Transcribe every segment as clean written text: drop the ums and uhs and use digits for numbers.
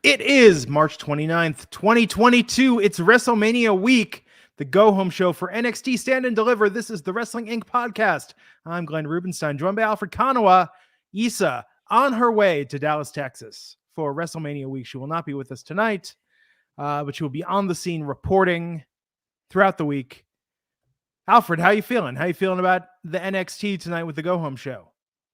It is March 29th, 2022. It's WrestleMania week, the go-home show for NXT Stand and Deliver. This is the Wrestling Inc. podcast. I'm Glenn Rubenstein, joined by Alfred Konuwa. Issa on her way to Dallas, Texas for WrestleMania week. She will not be with us tonight, but she will be on the scene reporting throughout the week. Alfred, how you feeling? How you feeling about the NXT tonight with the go-home show?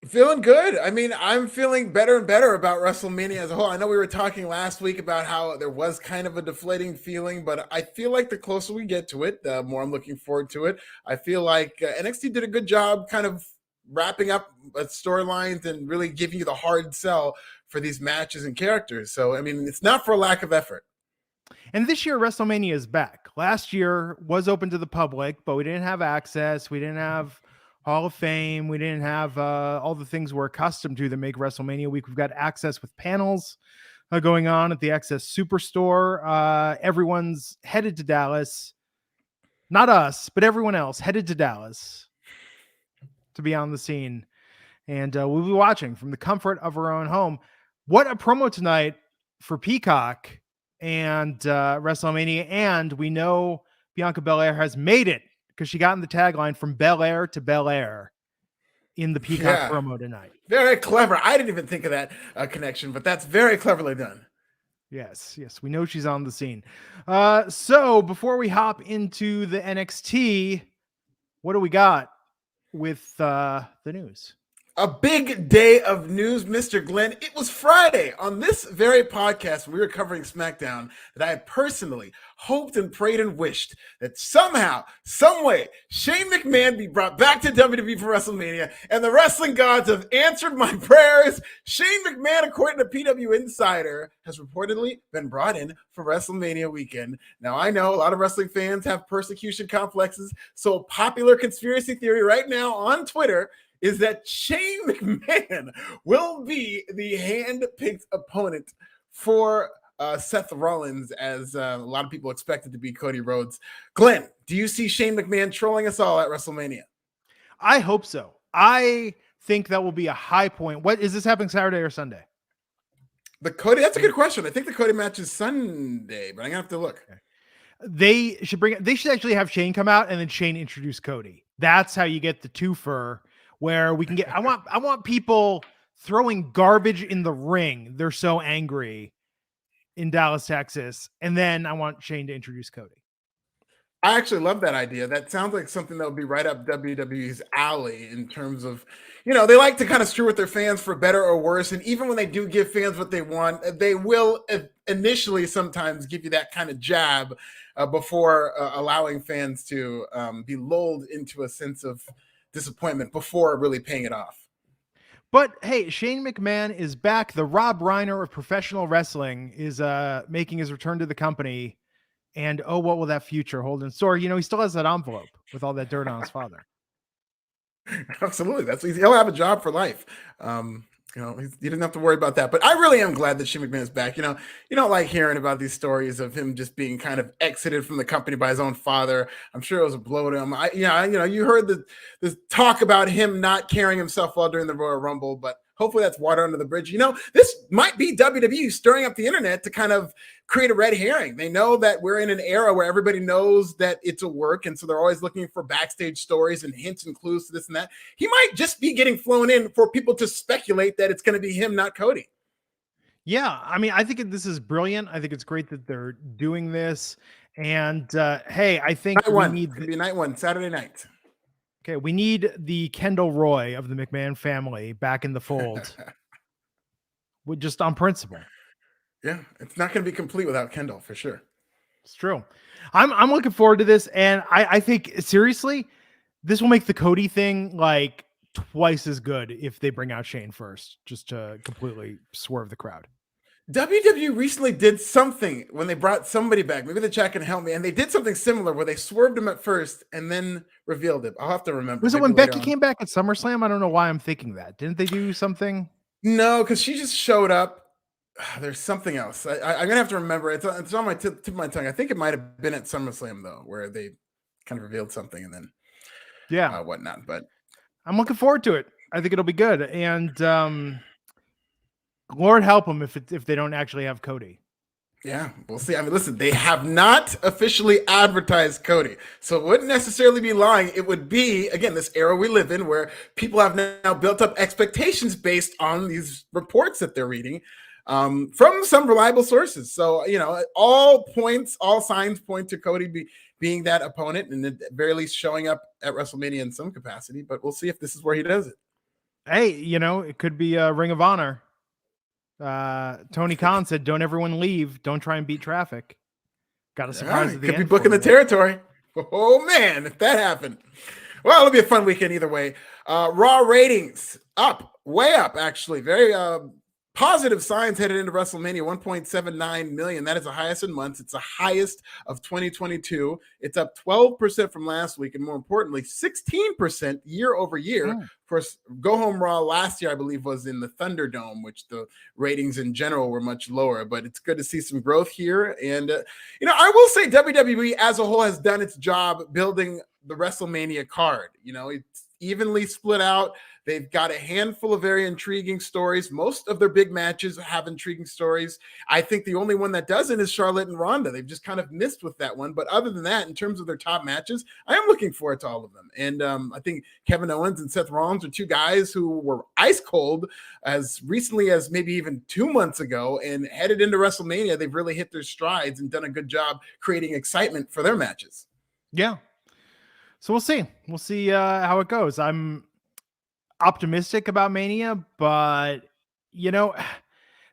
Feeling good. I mean, I'm feeling better and better about WrestleMania as a whole. I know we were talking last week about how there was kind of a deflating feeling, but I feel like the closer we get to it, the more I'm looking forward to it. I feel like NXT did a good job kind of wrapping up storylines and really giving you the hard sell for these matches and characters. So, I mean, it's not for a lack of effort. And this year, WrestleMania is back. Last year was open to the public, but we didn't have access. We didn't have Hall of Fame. We didn't have all the things we're accustomed to that make WrestleMania week. We've got access with panels going on at the Access Superstore. Everyone's headed to Dallas. Not us, but everyone else headed to Dallas to be on the scene. And we'll be watching from the comfort of our own home. What a promo tonight for Peacock and WrestleMania. And we know Bianca Belair has made it, because she got in the tagline from Bel Air to Bel Air in the Peacock promo tonight. Very clever. I didn't even think of that connection, but that's very cleverly done. Yes, we know she's on the scene. So before we hop into the NXT, what do we got with the news? A big day of news, Mr. Glenn. It was Friday on this very podcast when we were covering SmackDown that I had personally hoped and prayed and wished that somehow, some way, Shane McMahon be brought back to WWE for WrestleMania, and the wrestling gods have answered my prayers. Shane McMahon, according to PW Insider, has reportedly been brought in for WrestleMania weekend. Now, I know a lot of wrestling fans have persecution complexes, so a popular conspiracy theory right now on Twitter is that Shane McMahon will be the hand-picked opponent for Seth Rollins, as a lot of people expected to be Cody Rhodes. Glenn, do you see Shane McMahon trolling us all at WrestleMania? I hope so. I think that will be a high point. What is this happening, Saturday or Sunday? The Cody, that's a good question. I think the Cody match is Sunday, but I'm gonna have to look. Okay. They should actually have Shane come out and then Shane introduce Cody. That's how you get the twofer, where we can get, I want people throwing garbage in the ring. They're so angry in Dallas, Texas. And then I want Shane to introduce Cody. I actually love that idea. That sounds like something that would be right up WWE's alley in terms of, they like to kind of screw with their fans for better or worse. And even when they do give fans what they want, they will initially sometimes give you that kind of jab before allowing fans to be lulled into a sense of disappointment before really paying it off. But hey, Shane McMahon is back. The Rob Reiner of professional wrestling is making his return to the company. And oh, what will that future hold in store? He still has that envelope with all that dirt on his father. Absolutely. That's easy. He'll have a job for life. You didn't have to worry about that. But I really am glad that Shane McMahon is back. You don't like hearing about these stories of him just being kind of exited from the company by his own father. I'm sure it was a blow to him. You heard the talk about him not carrying himself well during the Royal Rumble, but hopefully that's water under the bridge. This might be WWE stirring up the internet to kind of create a red herring. They know that we're in an era where everybody knows that it's a work, and so they're always looking for backstage stories and hints and clues to this and that. He might just be getting flown in for people to speculate that it's going to be him, not Cody. Yeah, I mean, I think this is brilliant. I think it's great that they're doing this. And hey, I think night one, Saturday night. Okay, we need the Kendall Roy of the McMahon family back in the fold. Just on principle. Yeah, it's not going to be complete without Kendall, for sure. It's true. I'm looking forward to this, and I think, seriously, this will make the Cody thing like twice as good if they bring out Shane first, just to completely swerve the crowd. WWE recently did something when they brought somebody back. Maybe the chat can help me. And they did something similar where they swerved him at first and then revealed it. I'll have to remember. Was it when Becky came back at SummerSlam? I don't know why I'm thinking that. Didn't they do something? No, because she just showed up. There's something else. I'm going to have to remember. It's on my tip of my tongue. I think it might have been at SummerSlam, though, where they kind of revealed something and then whatnot. But I'm looking forward to it. I think it'll be good. And Lord help them if they don't actually have Cody. Yeah, we'll see. I mean, listen, they have not officially advertised Cody. So it wouldn't necessarily be lying. It would be, again, this era we live in where people have now built up expectations based on these reports that they're reading from some reliable sources. So, all signs point to Cody being that opponent and at the very least showing up at WrestleMania in some capacity. But we'll see if this is where he does it. Hey, it could be a Ring of Honor. Tony Khan said, "Don't everyone leave. Don't try and beat traffic." Got a surprise at the end. Could be booking the territory. Oh man, if that happened. Well, it'll be a fun weekend either way. Raw ratings way up, actually. Very positive signs headed into WrestleMania. 1.79 million. That is the highest in months. It's the highest of 2022. It's up 12% from last week, and more importantly, 16% year over year. Of course, Go Home Raw last year, I believe, was in the Thunderdome, which the ratings in general were much lower. But it's good to see some growth here. And I will say WWE as a whole has done its job building the WrestleMania card. It's evenly split out. They've got a handful of very intriguing stories. Most of their big matches have intriguing stories. I think the only one that doesn't is Charlotte and Ronda. They've just kind of missed with that one. But other than that, in terms of their top matches, I am looking forward to all of them. And I think Kevin Owens and Seth Rollins are two guys who were ice cold as recently as maybe even 2 months ago. And headed into WrestleMania, they've really hit their strides and done a good job creating excitement for their matches. Yeah. So we'll see. We'll see how it goes. I'm optimistic about Mania, but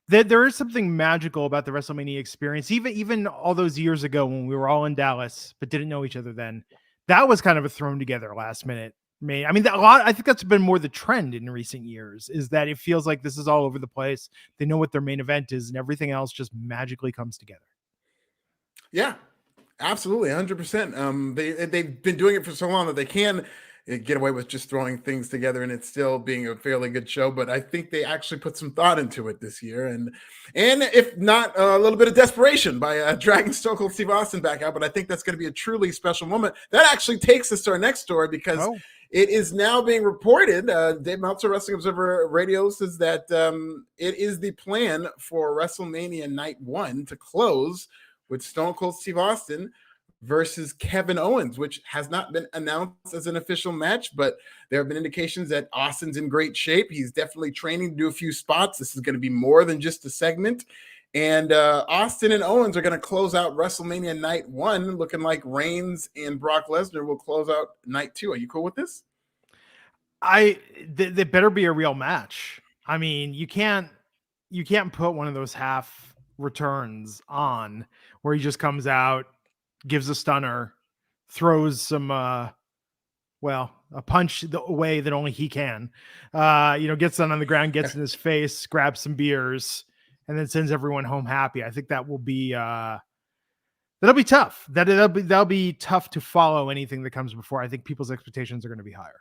there is something magical about the WrestleMania experience. Even all those years ago when we were all in Dallas but didn't know each other then, that was kind of a thrown together last minute. I mean, I think that's been more the trend in recent years, is that it feels like this is all over the place. They know what their main event is, and everything else just magically comes together. Yeah, absolutely, 100%. They've been doing it for so long that they can get away with just throwing things together and it's still being a fairly good show. But I think they actually put some thought into it this year, and if not a little bit of desperation by dragging Stone Cold Steve Austin back out. But I think that's going to be a truly special moment. That actually takes us to our next story, because it is now being reported. Dave Meltzer, Wrestling Observer Radio, says that it is the plan for WrestleMania Night 1 to close with Stone Cold Steve Austin versus Kevin Owens, which has not been announced as an official match, but there have been indications that Austin's in great shape. He's definitely training to do a few spots. This is going to be more than just a segment. And Austin and Owens are going to close out WrestleMania Night 1, looking like Reigns and Brock Lesnar will close out Night 2. Are you cool with this? They better be a real match. I mean, you can't put one of those half returns on where he just comes out, gives a stunner, throws some a punch the way that only he can, gets on the ground, gets in his face, grabs some beers, and then sends everyone home happy. I think that will be that'll be tough. That'll be tough to follow anything that comes before. I think people's expectations are going to be higher.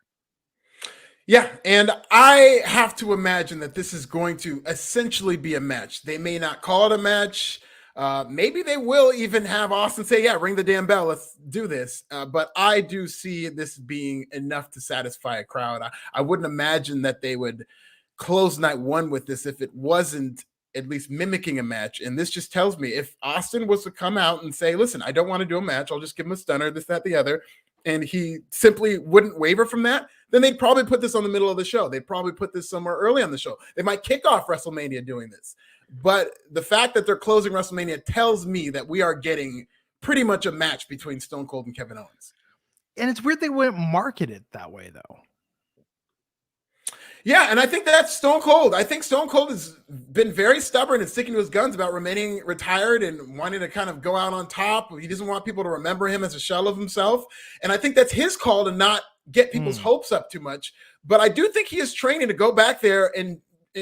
Yeah, and I have to imagine that this is going to essentially be a match. They may not call it a match. Maybe they will even have Austin say, yeah, ring the damn bell, let's do this. But I do see this being enough to satisfy a crowd. I wouldn't imagine that they would close Night 1 with this if it wasn't at least mimicking a match. And this just tells me, if Austin was to come out and say, listen, I don't want to do a match, I'll just give him a stunner, this, that, the other, and he simply wouldn't waver from that, then they'd probably put this on the middle of the show. They'd probably put this somewhere early on the show. They might kick off WrestleMania doing this. But the fact that they're closing WrestleMania tells me that we are getting pretty much a match between Stone Cold and Kevin Owens. And it's weird they wouldn't market it that way, though. Yeah, and I think that's Stone Cold. I think Stone Cold has been very stubborn and sticking to his guns about remaining retired and wanting to kind of go out on top. He doesn't want people to remember him as a shell of himself. And I think that's his call to not get people's hopes up too much. But I do think he is training to go back there and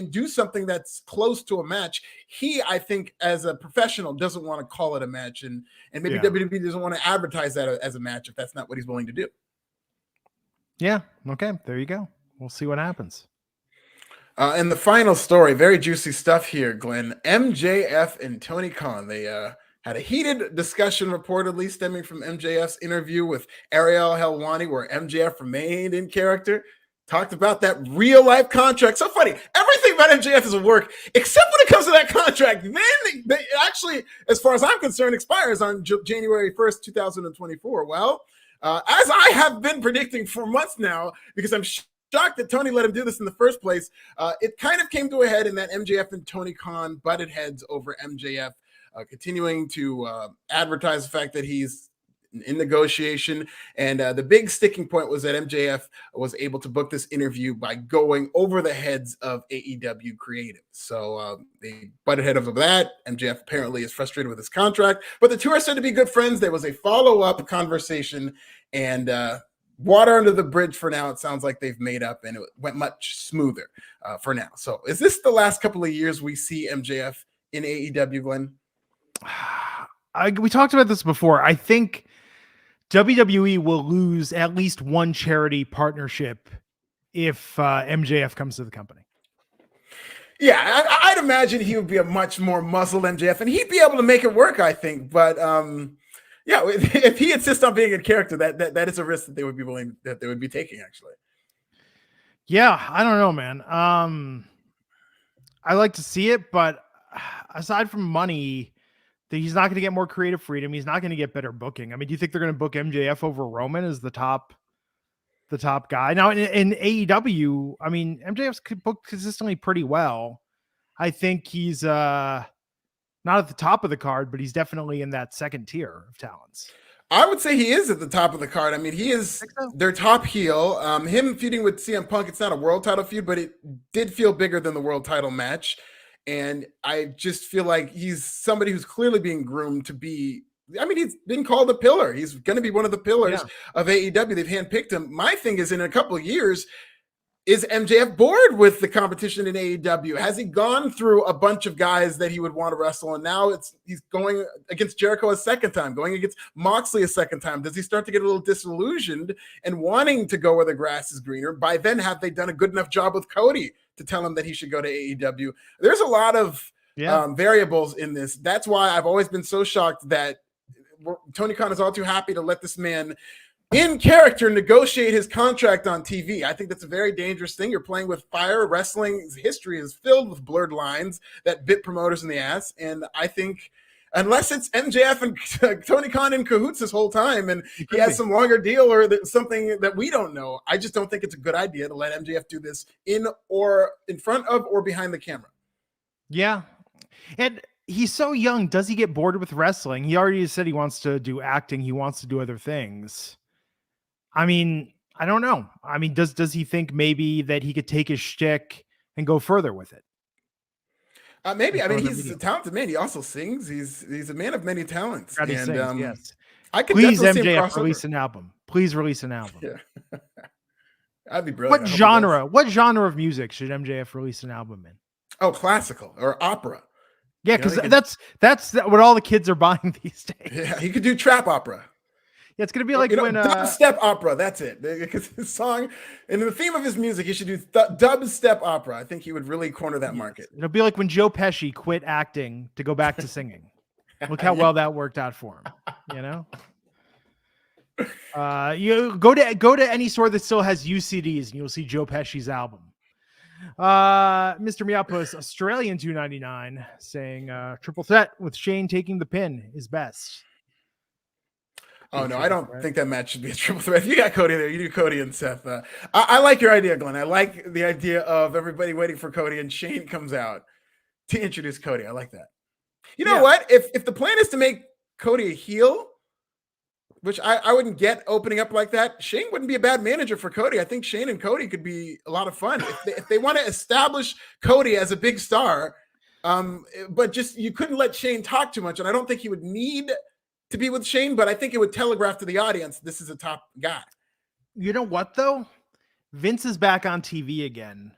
do something that's close to a match. He, I think, as a professional, doesn't want to call it a match. And maybe WWE doesn't want to advertise that as a match if that's not what he's willing to do. Yeah, okay, there you go. We'll see what happens. And the final story, very juicy stuff here, Glenn. MJF and Tony Khan, they had a heated discussion reportedly stemming from MJF's interview with Ariel Helwani, where MJF remained in character, talked about that real-life contract. So funny. Everything everything about MJF is a work, except when it comes to that contract. Then they actually, as far as I'm concerned, expires on January 1st, 2024. Well, as I have been predicting for months now, because I'm shocked that Tony let him do this in the first place, it kind of came to a head in that MJF and Tony Khan butted heads over MJF, continuing to advertise the fact that he's in negotiation. And the big sticking point was that MJF was able to book this interview by going over the heads of AEW creative. So they butted head over that. MJF apparently is frustrated with his contract, but the two are said to be good friends. There was a follow-up conversation, and water under the bridge for now. It sounds like they've made up, and it went much smoother for now. So is this the last couple of years we see MJF in AEW, Glenn? We talked about this before. I think WWE will lose at least one charity partnership if MJF comes to the company. Yeah, I'd imagine he would be a much more muscled MJF, and he'd be able to make it work, I think. But yeah, if he insists on being a character, that is a risk that they would be taking, actually. Yeah, I don't know, man. I like to see it, but aside from money, he's not going to get more creative freedom. He's not going to get better booking. I mean, do you think they're going to book MJF over Roman as the top guy? Now in AEW, I mean, MJF's booked consistently pretty well. I think he's not at the top of the card, but he's definitely in that second tier of talents. I would say he is at the top of the card. I mean, he is their top heel. Him feuding with CM Punk, it's not a world title feud, but it did feel bigger than the world title match. And I just feel like he's somebody who's clearly being groomed to be, I mean, he's been called a pillar. He's going to be one of the pillars of AEW. They've handpicked him. My thing is, in a couple of years, is MJF bored with the competition in AEW? Has he gone through a bunch of guys that he would want to wrestle, and now he's going against Jericho a second time, going against Moxley a second time? Does he start to get a little disillusioned and wanting to go where the grass is greener? By then, have they done a good enough job with Cody to tell him that he should go to AEW? There's a lot of variables in this. That's why I've always been so shocked that Tony Khan is all too happy to let this man in character negotiate his contract on TV. I think that's a very dangerous thing. You're playing with fire. Wrestling's history is filled with blurred lines that bit promoters in the ass. And I think unless it's MJF and Tony Khan in cahoots this whole time and he has some longer deal or something that we don't know, I just don't think it's a good idea to let MJF do this in front of or behind the camera. Yeah. And he's so young. Does he get bored with wrestling? He already said he wants to do acting. He wants to do other things. I mean, I don't know. I mean, does he think maybe that he could take his shtick and go further with it? Maybe. I mean, he's a talented man. He also sings. He's a man of many talents. And sings, yes. I could please definitely MJF release an album. Please release an album. Yeah. That'd be brilliant. What genre of music should MJF release an album in? Oh, classical or opera. Yeah, because that's what all the kids are buying these days. Yeah, he could do trap opera. Yeah, it's gonna be like when dubstep opera. That's it. Because his song and the theme of his music, he should do dubstep opera. I think he would really corner that market. It'll be like when Joe Pesci quit acting to go back to singing. Look how well that worked out for him. You know. You go to any store that still has UCDs, and you'll see Joe Pesci's album. Mr. Miapos, Australian $2.99, saying triple threat with Shane taking the pin is best. Oh, no, I don't think that match should be a triple threat. If you got Cody there, you do Cody and Seth. I like your idea, Glenn. I like the idea of everybody waiting for Cody and Shane comes out to introduce Cody. I like that. You know what? If the plan is to make Cody a heel, which I wouldn't get opening up like that, Shane wouldn't be a bad manager for Cody. I think Shane and Cody could be a lot of fun. If they want to establish Cody as a big star, but just you couldn't let Shane talk too much. And I don't think he would need to be with Shane, but I think it would telegraph to the audience this is a top guy. You know what, though? Vince is back on TV again.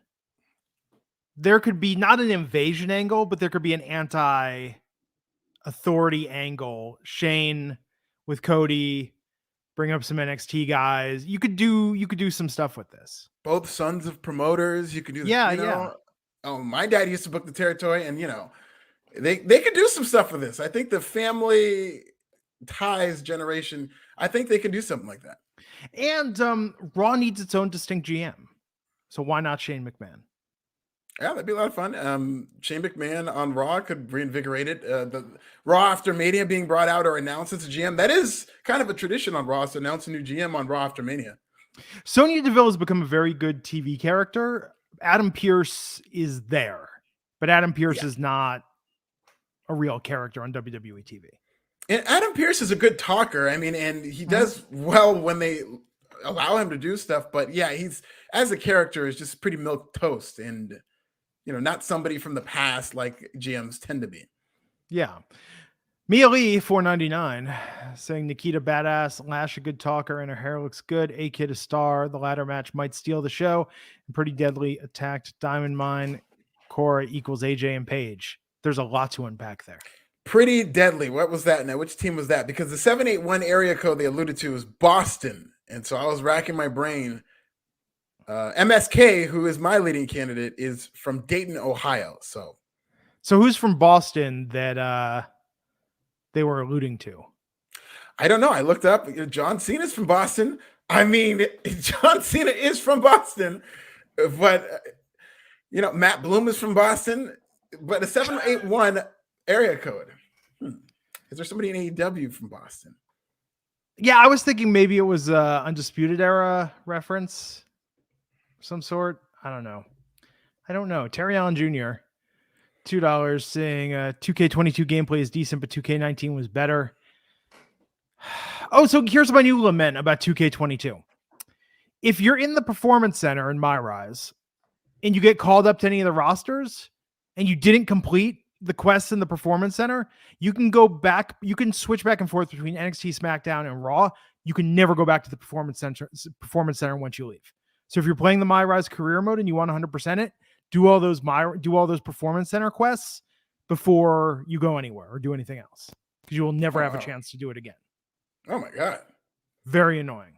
There could be not an invasion angle, but there could be an anti-authority angle. Shane with Cody, bring up some NXT guys. You could do some stuff with this. Both sons of promoters. You could do. Yeah. Oh, my dad used to book the territory, and they could do some stuff with this. I think the family ties generation, I think they can do something like that. And Raw needs its own distinct GM, so why not Shane McMahon? Yeah, that'd be a lot of fun. Shane McMahon on Raw could reinvigorate it. The Raw after Mania being brought out or announced as a GM. That is kind of a tradition on Raw, to announce a new GM on Raw after Mania. Sonya Deville has become a very good TV character. Adam Pearce is there, but Adam Pearce is not a real character on WWE TV. And Adam Pearce is a good talker. I mean, and he does well when they allow him to do stuff. But yeah, he's, as a character, is just pretty milk toast, and not somebody from the past like GMs tend to be. Yeah. Mia Lee, $4.99, saying Nikita badass, Lash a good talker, and her hair looks good. A-Kid a star. The ladder match might steal the show. And Pretty Deadly attacked Diamond Mine. Cora equals AJ and Paige. There's a lot to unpack there. Pretty Deadly. What was that now? Which team was that? Because the 781 area code they alluded to is Boston. And so I was racking my brain. MSK, who is my leading candidate, is from Dayton, Ohio. So who's from Boston that they were alluding to? I don't know. I looked up. John Cena's from Boston. I mean, John Cena is from Boston, but Matt Bloom is from Boston, but a 781 area code. Is there somebody in AEW from Boston? Yeah, I was thinking maybe it was Undisputed Era reference of some sort. I don't know. Terry Allen Jr., $2, saying 2K22 gameplay is decent, but 2K19 was better. Oh, so here's my new lament about 2K22. If you're in the Performance Center in My Rise and you get called up to any of the rosters and you didn't complete the quests in the Performance Center, you can go back. You can switch back and forth between NXT, SmackDown, and Raw. You can never go back to the Performance Center once you leave. So if you're playing the My Rise career mode and you want 100% it, do all those Performance Center quests before you go anywhere or do anything else, because you will never have a chance to do it again. Oh my God. Very annoying.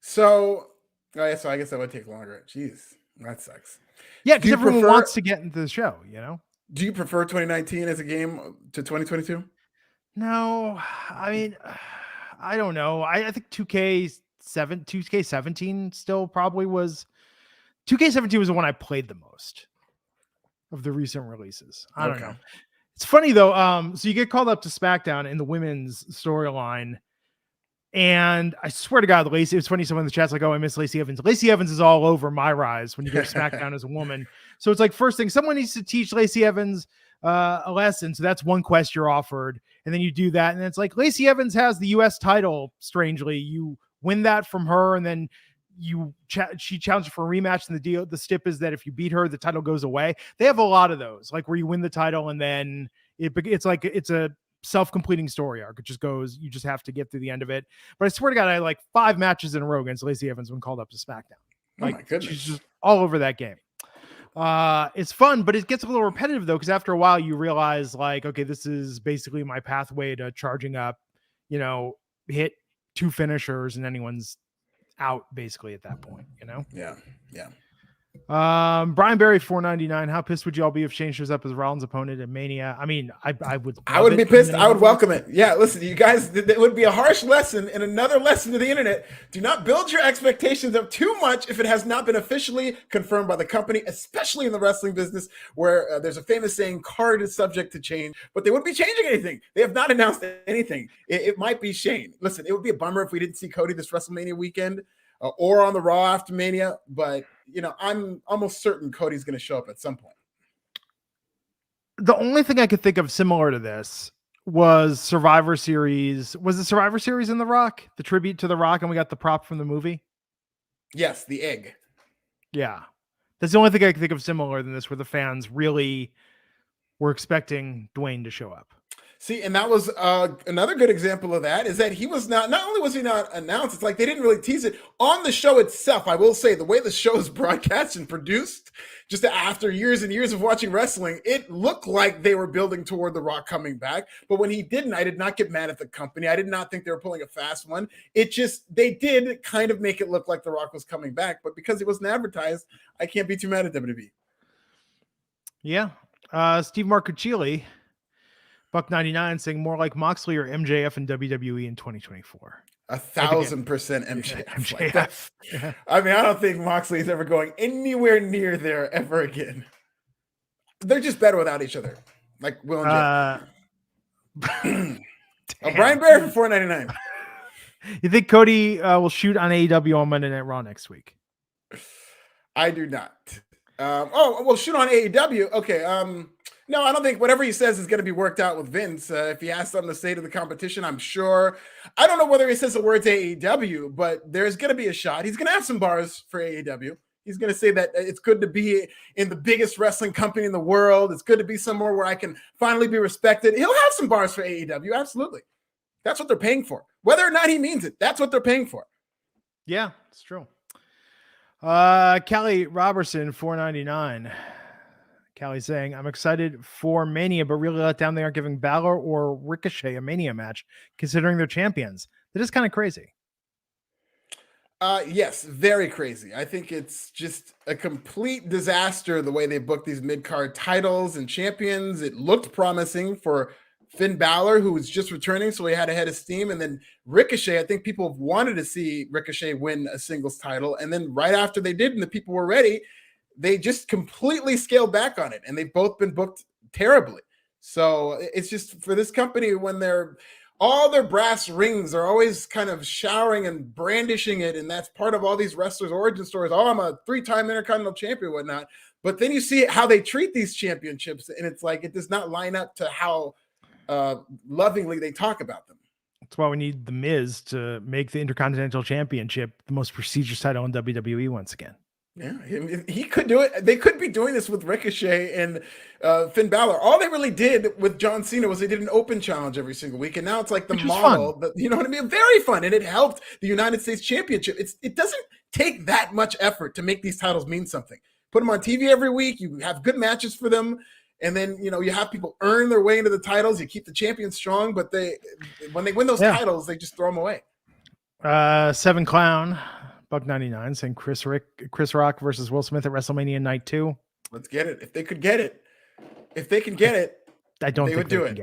So I guess that would take longer. Jeez, that sucks. Yeah, because everyone wants to get into the show, Do you prefer 2019 as a game to 2022? No, I mean, I don't know. I think 2K17 still probably was. 2K17 was the one I played the most of the recent releases. I don't know. It's funny though. So you get called up to SmackDown in the women's storyline, and I swear to God, Lacey, it's funny. Someone in the chat's like, "Oh, I miss Lacey Evans." Lacey Evans is all over My Rise when you go to SmackDown as a woman. So it's like, first thing, someone needs to teach Lacey Evans a lesson. So that's one quest you're offered, and then you do that, and it's like Lacey Evans has the U.S. title. Strangely, you win that from her, and then she challenged for a rematch, and the stip is that if you beat her, the title goes away. They have a lot of those, like where you win the title and then it's like it's a self-completing story arc. It just goes, you just have to get through the end of it. But I swear to God, I had like 5 matches in a row against Lacey Evans when called up to SmackDown. Like, my goodness. She's just all over that game. It's fun, but it gets a little repetitive though, because after a while you realize, like, okay, this is basically my pathway to charging up, hit 2 finishers and anyone's out basically at that point, Yeah. Brian Berry, $4.99. How pissed would y'all be if Shane shows up as Rollins' opponent at Mania? I mean, I would be pissed. I would welcome it. Yeah, listen, you guys, it would be a harsh lesson and another lesson to the internet. Do not build your expectations up too much if it has not been officially confirmed by the company, especially in the wrestling business, where there's a famous saying, card is subject to change, but they wouldn't be changing anything. They have not announced anything. It might be Shane. Listen, it would be a bummer if we didn't see Cody this WrestleMania weekend or on the Raw after Mania, but I'm almost certain Cody's going to show up at some point. The only thing I could think of similar to this was Survivor Series. Was the Survivor Series in The Rock? The tribute to The Rock, and we got the prop from the movie? Yes, the egg. Yeah. That's the only thing I can think of similar than this, where the fans really were expecting Dwayne to show up. See, and that was another good example of that, is that he was not only was he not announced, it's like they didn't really tease it on the show itself. I will say the way the show is broadcast and produced, just after years and years of watching wrestling, it looked like they were building toward The Rock coming back. But when he didn't, I did not get mad at the company. I did not think they were pulling a fast one. They did kind of make it look like The Rock was coming back, but because it wasn't advertised, I can't be too mad at WWE. Yeah. Steve Marcucci, $1.99, saying more like Moxley or MJF in WWE in 2024. 1,000% MJF. MJF. I mean, I don't think Moxley is ever going anywhere near there ever again. They're just better without each other, like Will and Jay. Brian Barry for $4.99. You think Cody will shoot on AEW on Monday Night Raw next week? I do not. Shoot on AEW. Okay. No, I don't think whatever he says is going to be worked out with Vince. If he has something to say to the competition, I'm sure. I don't know whether he says the words AEW, but there's going to be a shot. He's going to have some bars for AEW. He's going to say that it's good to be in the biggest wrestling company in the world. It's good to be somewhere where I can finally be respected. He'll have some bars for AEW. Absolutely. That's what they're paying for. Whether or not he means it, that's what they're paying for. Yeah, it's true. Kelly Robertson, $4.99. Kelly saying, I'm excited for Mania, but really let down they aren't giving Balor or Ricochet a Mania match, considering they're champions. That is kind of crazy. Yes, very crazy. I think it's just a complete disaster the way they booked these mid-card titles and champions. It looked promising for Finn Balor, who was just returning, so he had a head of steam. And then Ricochet, I think people have wanted to see Ricochet win a singles title. And then right after they did and the people were ready, they just completely scaled back on it. And they've both been booked terribly. So it's just for this company, when all their brass rings are always kind of showering and brandishing it. And that's part of all these wrestlers' origin stories. Oh, I'm a 3-time Intercontinental Champion, whatnot. But then you see how they treat these championships. And it's like, it does not line up to how lovingly they talk about them. That's why we need The Miz to make the Intercontinental Championship the most prestigious title in WWE once again. Yeah, he could do it. They could be doing this with Ricochet and Finn Balor. All they really did with John Cena was they did an open challenge every single week, and now it's like the model. You know what I mean? Very fun, and it helped the United States Championship. It doesn't take that much effort to make these titles mean something. Put them on TV every week. You have good matches for them, and then you have people earn their way into the titles. You keep the champions strong, but when they win those titles, they just throw them away. Seven Clown. $1.99 saying Chris Rock versus Will Smith at WrestleMania Night 2. Let's get it. If they could get it, I don't think would do it.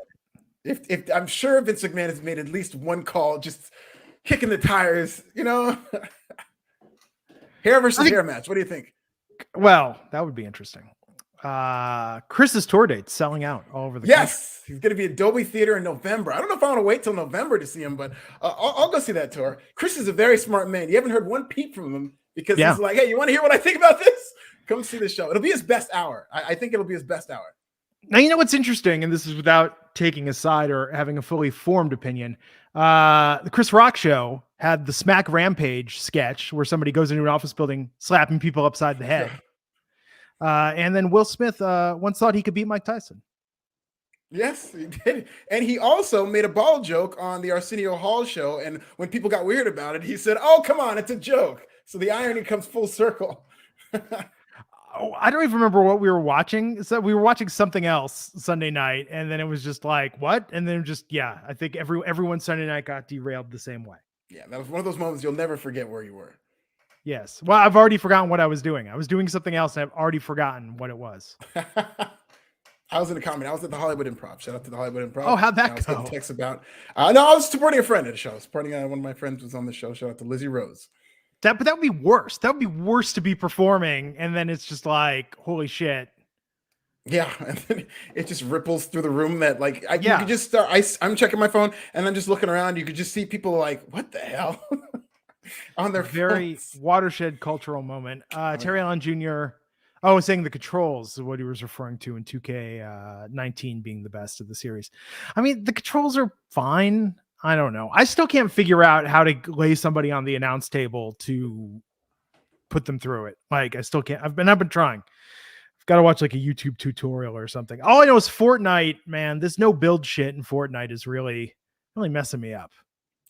If I'm sure Vince McMahon has made at least one call, just kicking the tires, hair versus hair match. What do you think? Well, that would be interesting. Chris's tour date's selling out all over the country. He's going to be at Dolby Theater in November. I don't know if I want to wait till November to see him, but I'll go see that tour. Chris is a very smart man. You haven't heard one peep from him because he's like, hey, you want to hear what I think about this? Come see the show. It'll be his best hour. I think it'll be his best hour. Now, you know what's interesting, and this is without taking a side or having a fully formed opinion. The Chris Rock show had the Smack Rampage sketch where somebody goes into an office building slapping people upside the head. And then Will Smith once thought he could beat Mike Tyson. Yes, he did. And he also made a ball joke on the Arsenio Hall show. And when people got weird about it, he said, oh, come on, it's a joke. So the irony comes full circle. I don't even remember what we were watching. So we were watching something else Sunday night. And then it was just like, what? And then I think everyone Sunday night got derailed the same way. Yeah, that was one of those moments you'll never forget where you were. Yes. Well, I've already forgotten what I was doing. I was doing something else, and I've already forgotten what it was. I was in a comedy. I was at the Hollywood Improv. Shout out to the Hollywood Improv. Oh, how'd that go? I was getting texts about. No, I was supporting a friend at a show. I was supporting one of my friends was on the show. Shout out to Lizzie Rose. But that would be worse. That would be worse to be performing, and then it's just like, holy shit. Yeah, and then it just ripples through the room. That you could just start. I'm checking my phone, and I'm just looking around. You could just see people like, what the hell. On their very phones. Watershed cultural moment. Terry Allen Jr. Oh, saying the controls is what he was referring to in 2K19 being the best of the series. I mean, the controls are fine. I don't know. I still can't figure out how to lay somebody on the announce table to put them through it. Like, I still can't. I've been trying. I've got to watch like a YouTube tutorial or something. All I know is Fortnite, man. This no build shit in Fortnite is really messing me up.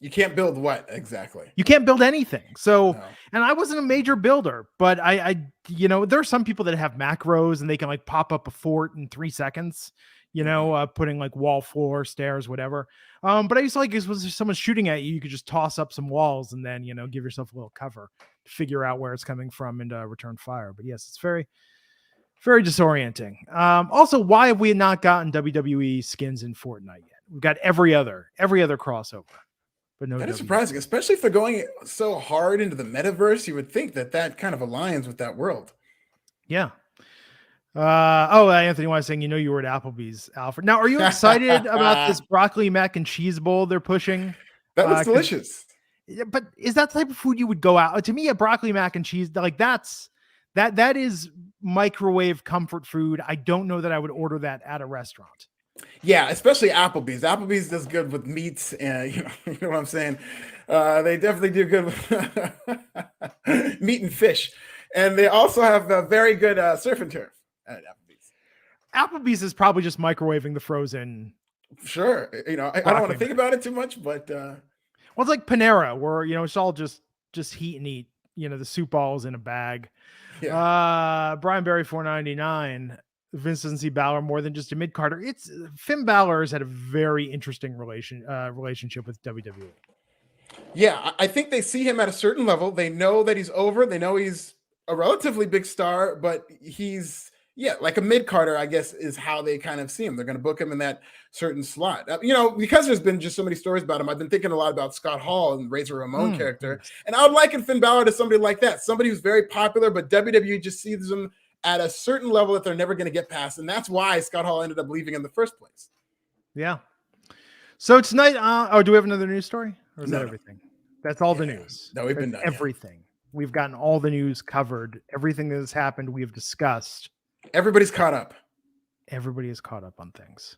You can't build what exactly? You can't build anything. So, and I wasn't a major builder, but I there are some people that have macros and they can like pop up a fort in 3 seconds, putting like wall, floor, stairs, whatever. But I used to like, was someone shooting at you, you could just toss up some walls and then, give yourself a little cover to figure out where it's coming from and return fire. But yes, it's very, very disorienting. Also, why have we not gotten WWE skins in Fortnite yet? We've got every other crossover. But no, that is surprising, especially if they're going so hard into the metaverse. You would think that kind of aligns with that world. Yeah. Anthony was saying, you were at Applebee's, Alfred. Now, are you excited about this broccoli mac and cheese bowl they're pushing? That looks delicious. But is that the type of food you would go out to? Me, a broccoli mac and cheese, like that is microwave comfort food. I don't know that I would order that at a restaurant. Yeah, especially Applebee's. Applebee's does good with meats, and you know what I'm saying. They definitely do good with meat and fish, and they also have a very good surf and turf at Applebee's. Applebee's is probably just microwaving the frozen. Sure, I don't want to think about it too much, but well, it's like Panera, where it's all just heat and eat. The soup balls in a bag. Yeah. Brian Berry 499. Vince doesn't see Balor more than just a mid-carder. It's Finn Balor has had a very interesting relationship with WWE. Yeah, I think they see him at a certain level. They know that he's over. They know he's a relatively big star, but he's like a mid-carder, I guess, is how they kind of see him. They're going to book him in that certain slot. Because there's been just so many stories about him, I've been thinking a lot about Scott Hall and Razor Ramon character. Yes. And I would liken Finn Balor to somebody like that, somebody who's very popular, but WWE just sees him at a certain level that they're never going to get past. And that's why Scott Hall ended up leaving in the first place. Yeah. So tonight, do we have another news story? Or is that everything? That's all the news. No, we've been done. Everything. Yeah. We've gotten all the news covered. Everything that has happened, we have discussed. Everybody's caught up. Everybody is caught up on things.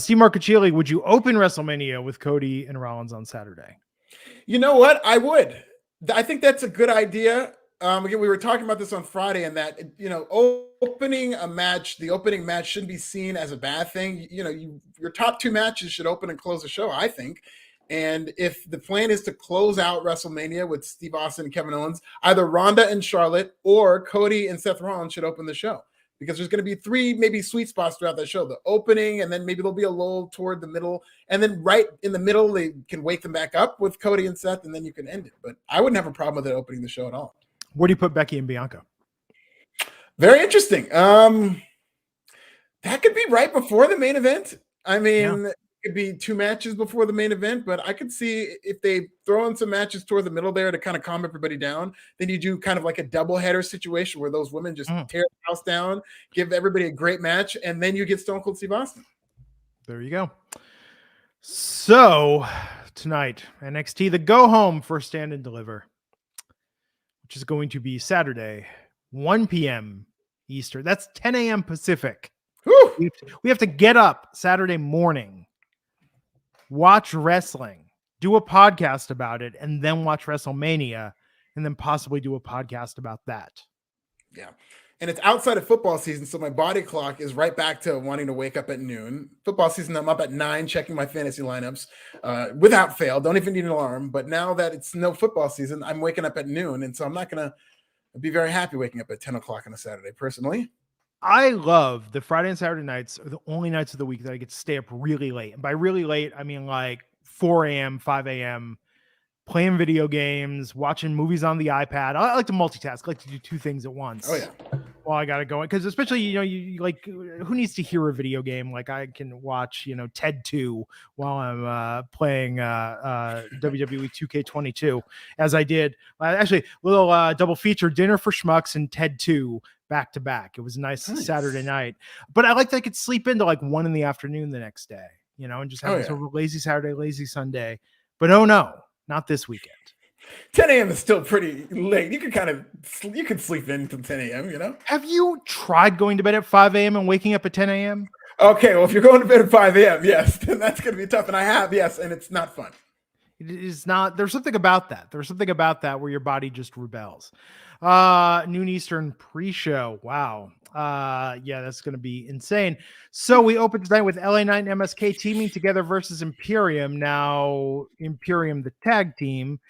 Steve Marcuccioli, would you open WrestleMania with Cody and Rollins on Saturday? You know what? I would. I think that's a good idea. Again, we were talking about this on Friday, and that opening a match, the opening match shouldn't be seen as a bad thing. Your top two matches should open and close the show, I think. And if the plan is to close out WrestleMania with Steve Austin and Kevin Owens, either Ronda and Charlotte or Cody and Seth Rollins should open the show, because there's going to be three maybe sweet spots throughout the show: the opening, and then maybe there'll be a lull toward the middle, and then right in the middle they can wake them back up with Cody and Seth, and then you can end it. But I wouldn't have a problem with it opening the show at all. Where do you put Becky and Bianca? Very interesting. That could be right before the main event. I mean, It could be two matches before the main event, but I could see if they throw in some matches toward the middle there to kind of calm everybody down, then you do kind of like a double header situation where those women just tear the house down, give everybody a great match, and then you get Stone Cold Steve Austin. There you go. So tonight, NXT, the go home for Stand and Deliver, which is going to be Saturday, 1 p.m. Eastern. That's 10 a.m. Pacific. We have to get up Saturday morning, watch wrestling, do a podcast about it, and then watch WrestleMania, and then possibly do a podcast about that. Yeah. And it's outside of football season, so my body clock is right back to wanting to wake up at noon. Football season, I'm up at 9 checking my fantasy lineups without fail. Don't even need an alarm. But now that it's no football season, I'm waking up at noon. And so I'm not going to be very happy waking up at 10 o'clock on a Saturday, personally. I love the Friday and Saturday nights are the only nights of the week that I get to stay up really late. And by really late, I mean like 4 a.m., 5 a.m., playing video games, watching movies on the iPad. I like to multitask. I like to do two things at once. Oh, yeah. Well, I got to go in because especially, you like, who needs to hear a video game? Like I can watch, Ted 2 while I'm playing WWE 2K22 as I did. Actually, little double feature, Dinner for Schmucks and Ted 2 back to back. It was a nice Saturday night. But I like that I could sleep into like 1 p.m. the next day, and just have sort of a lazy Saturday, lazy Sunday. But oh no, not this weekend. 10 a.m. is still pretty late. You can sleep in until 10 a.m., Have you tried going to bed at 5 a.m. and waking up at 10 a.m.? Okay, well, if you're going to bed at 5 a.m., yes, then that's going to be tough. And I have, yes, and it's not fun. It is not. There's something about that. There's something about that where your body just rebels. Noon Eastern pre-show. Wow. Yeah, that's going to be insane. So we open tonight with LA Knight and MSK teaming together versus Imperium. Now, Imperium, the tag team,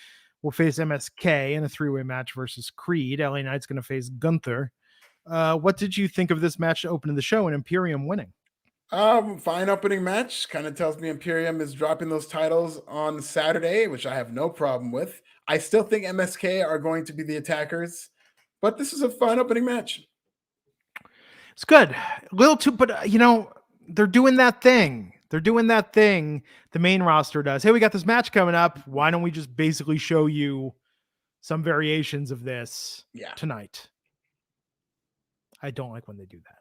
will face MSK in a three-way match versus Creed. LA Knight's going to face Gunther. What did you think of this match to open the show and Imperium winning? Fine opening match. Kind of tells me Imperium is dropping those titles on Saturday, which I have no problem with. I still think MSK are going to be the attackers, but this is a fun opening match. It's good. A little too, but they're doing that thing. They're doing that thing the main roster does. Hey, we got this match coming up. Why don't we just basically show you some variations of this tonight? I don't like when they do that.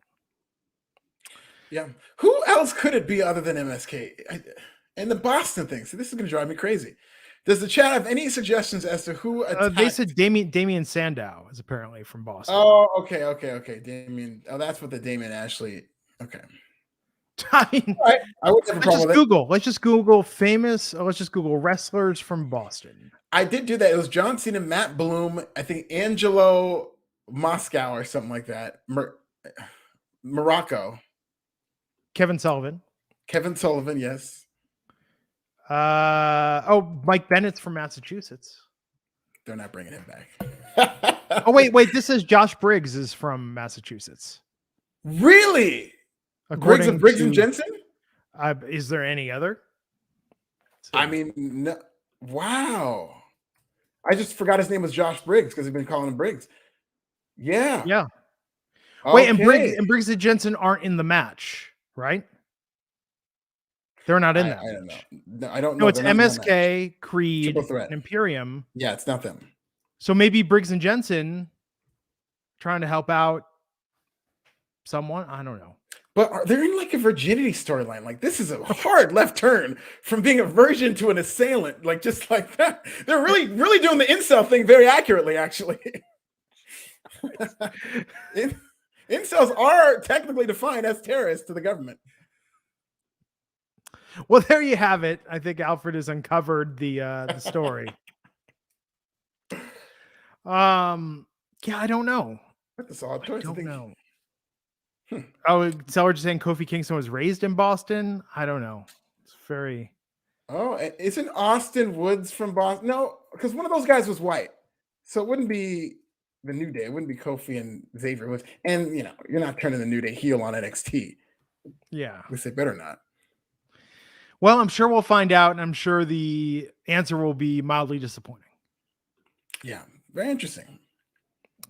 Yeah. Who else could it be other than MSK? And the Boston thing. See, this is going to drive me crazy. Does the chat have any suggestions as to who attacked? They said Damian Sandow is apparently from Boston. Oh, okay. Damien. Oh, that's what the Damien Ashley. Okay. I mean, right. I would have a problem with Google. Let's just Google famous. Let's just Google wrestlers from Boston. I did do that. It was John Cena, Matt Bloom, I think Angelo Moscow or something like that. Morocco. Kevin Sullivan, yes. Mike Bennett's from Massachusetts. They're not bringing him back. Oh, wait. This says Josh Briggs is from Massachusetts. Really? Briggs and Jensen? Is there any other? I mean, no. Wow. I just forgot his name was Josh Briggs because they've been calling him Briggs. Yeah. Yeah. Okay. Wait, and Briggs and Jensen aren't in the match, right? They're not in that. I don't know. No, I don't know. No, it's MSK, Creed, and Imperium. Yeah, it's not them. So maybe Briggs and Jensen trying to help out someone. I don't know. But they're in like a virginity storyline. Like, this is a hard left turn from being a virgin to an assailant. Like, just like that. They're really, really doing the incel thing very accurately, actually. Incels are technically defined as terrorists to the government. Well, there you have it. I think Alfred has uncovered the story. Yeah, I don't know. That's a solid choice. I don't know. Oh, so we're just saying Kofi Kingston was raised in Boston? I don't know. It's very... Oh, isn't Austin Woods from Boston? No, because one of those guys was white. So it wouldn't be the New Day. It wouldn't be Kofi and Xavier Woods. And, you know, you're not turning the New Day heel on NXT. Yeah. At least they better not. Well, I'm sure we'll find out, and I'm sure the answer will be mildly disappointing. Yeah, very interesting.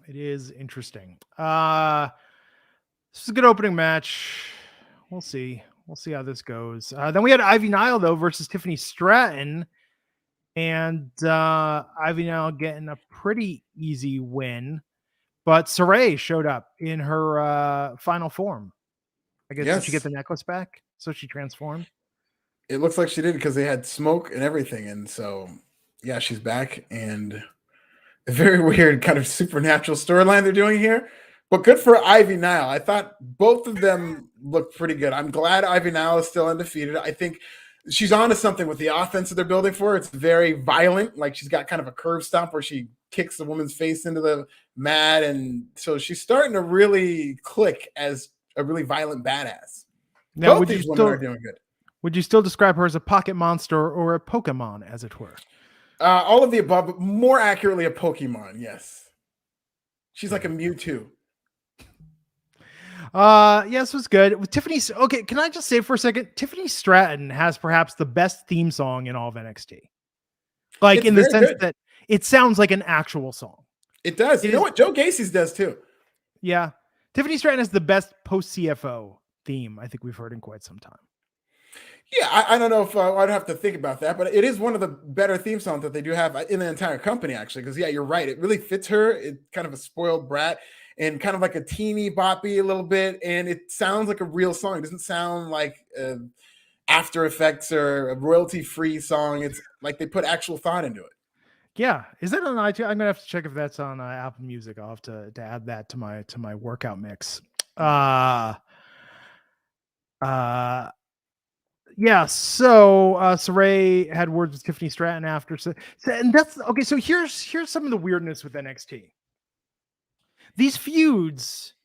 It is interesting. This is a good opening match. We'll see. We'll see how this goes. Then we had Ivy Nile, though, versus Tiffany Stratton. And Ivy Nile getting a pretty easy win. But Saray showed up in her final form. I guess did she get the necklace back? So she transformed? It looks like she did because they had smoke and everything. And so, yeah, she's back. And a very weird kind of supernatural storyline they're doing here. But good for Ivy Nile. I thought both of them looked pretty good. I'm glad Ivy Nile is still undefeated. I think she's onto something with the offense that they're building for her. It's very violent. Like, she's got kind of a curve stomp where she kicks the woman's face into the mat. And so she's starting to really click as a really violent badass. Now, both these women are doing good. Would you still describe her as a pocket monster or a Pokemon, as it were? All of the above, but more accurately a Pokemon, yes. She's like a Mewtwo. Yes, it was good. With Tiffany, okay, can I just say for a second, Tiffany Stratton has perhaps the best theme song in all of NXT. Like, it's in the sense that it sounds like an actual song. It does. You know what? Joe Gacy's does too. Yeah. Tiffany Stratton has the best post-CFO theme I think we've heard in quite some time. Yeah, I don't know if I'd have to think about that, but it is one of the better theme songs that they do have in the entire company, actually. Because, yeah, you're right. It really fits her. It's kind of a spoiled brat and kind of like a teeny boppy a little bit. And it sounds like a real song. It doesn't sound like After Effects or a royalty-free song. It's like they put actual thought into it. Yeah. Is that on iTunes? I'm going to have to check if that's on Apple Music. I'll have to add that to my workout mix. Yeah, so Saray had words with Tiffany Stratton after, and that's okay. So here's some of the weirdness with NXT. These feuds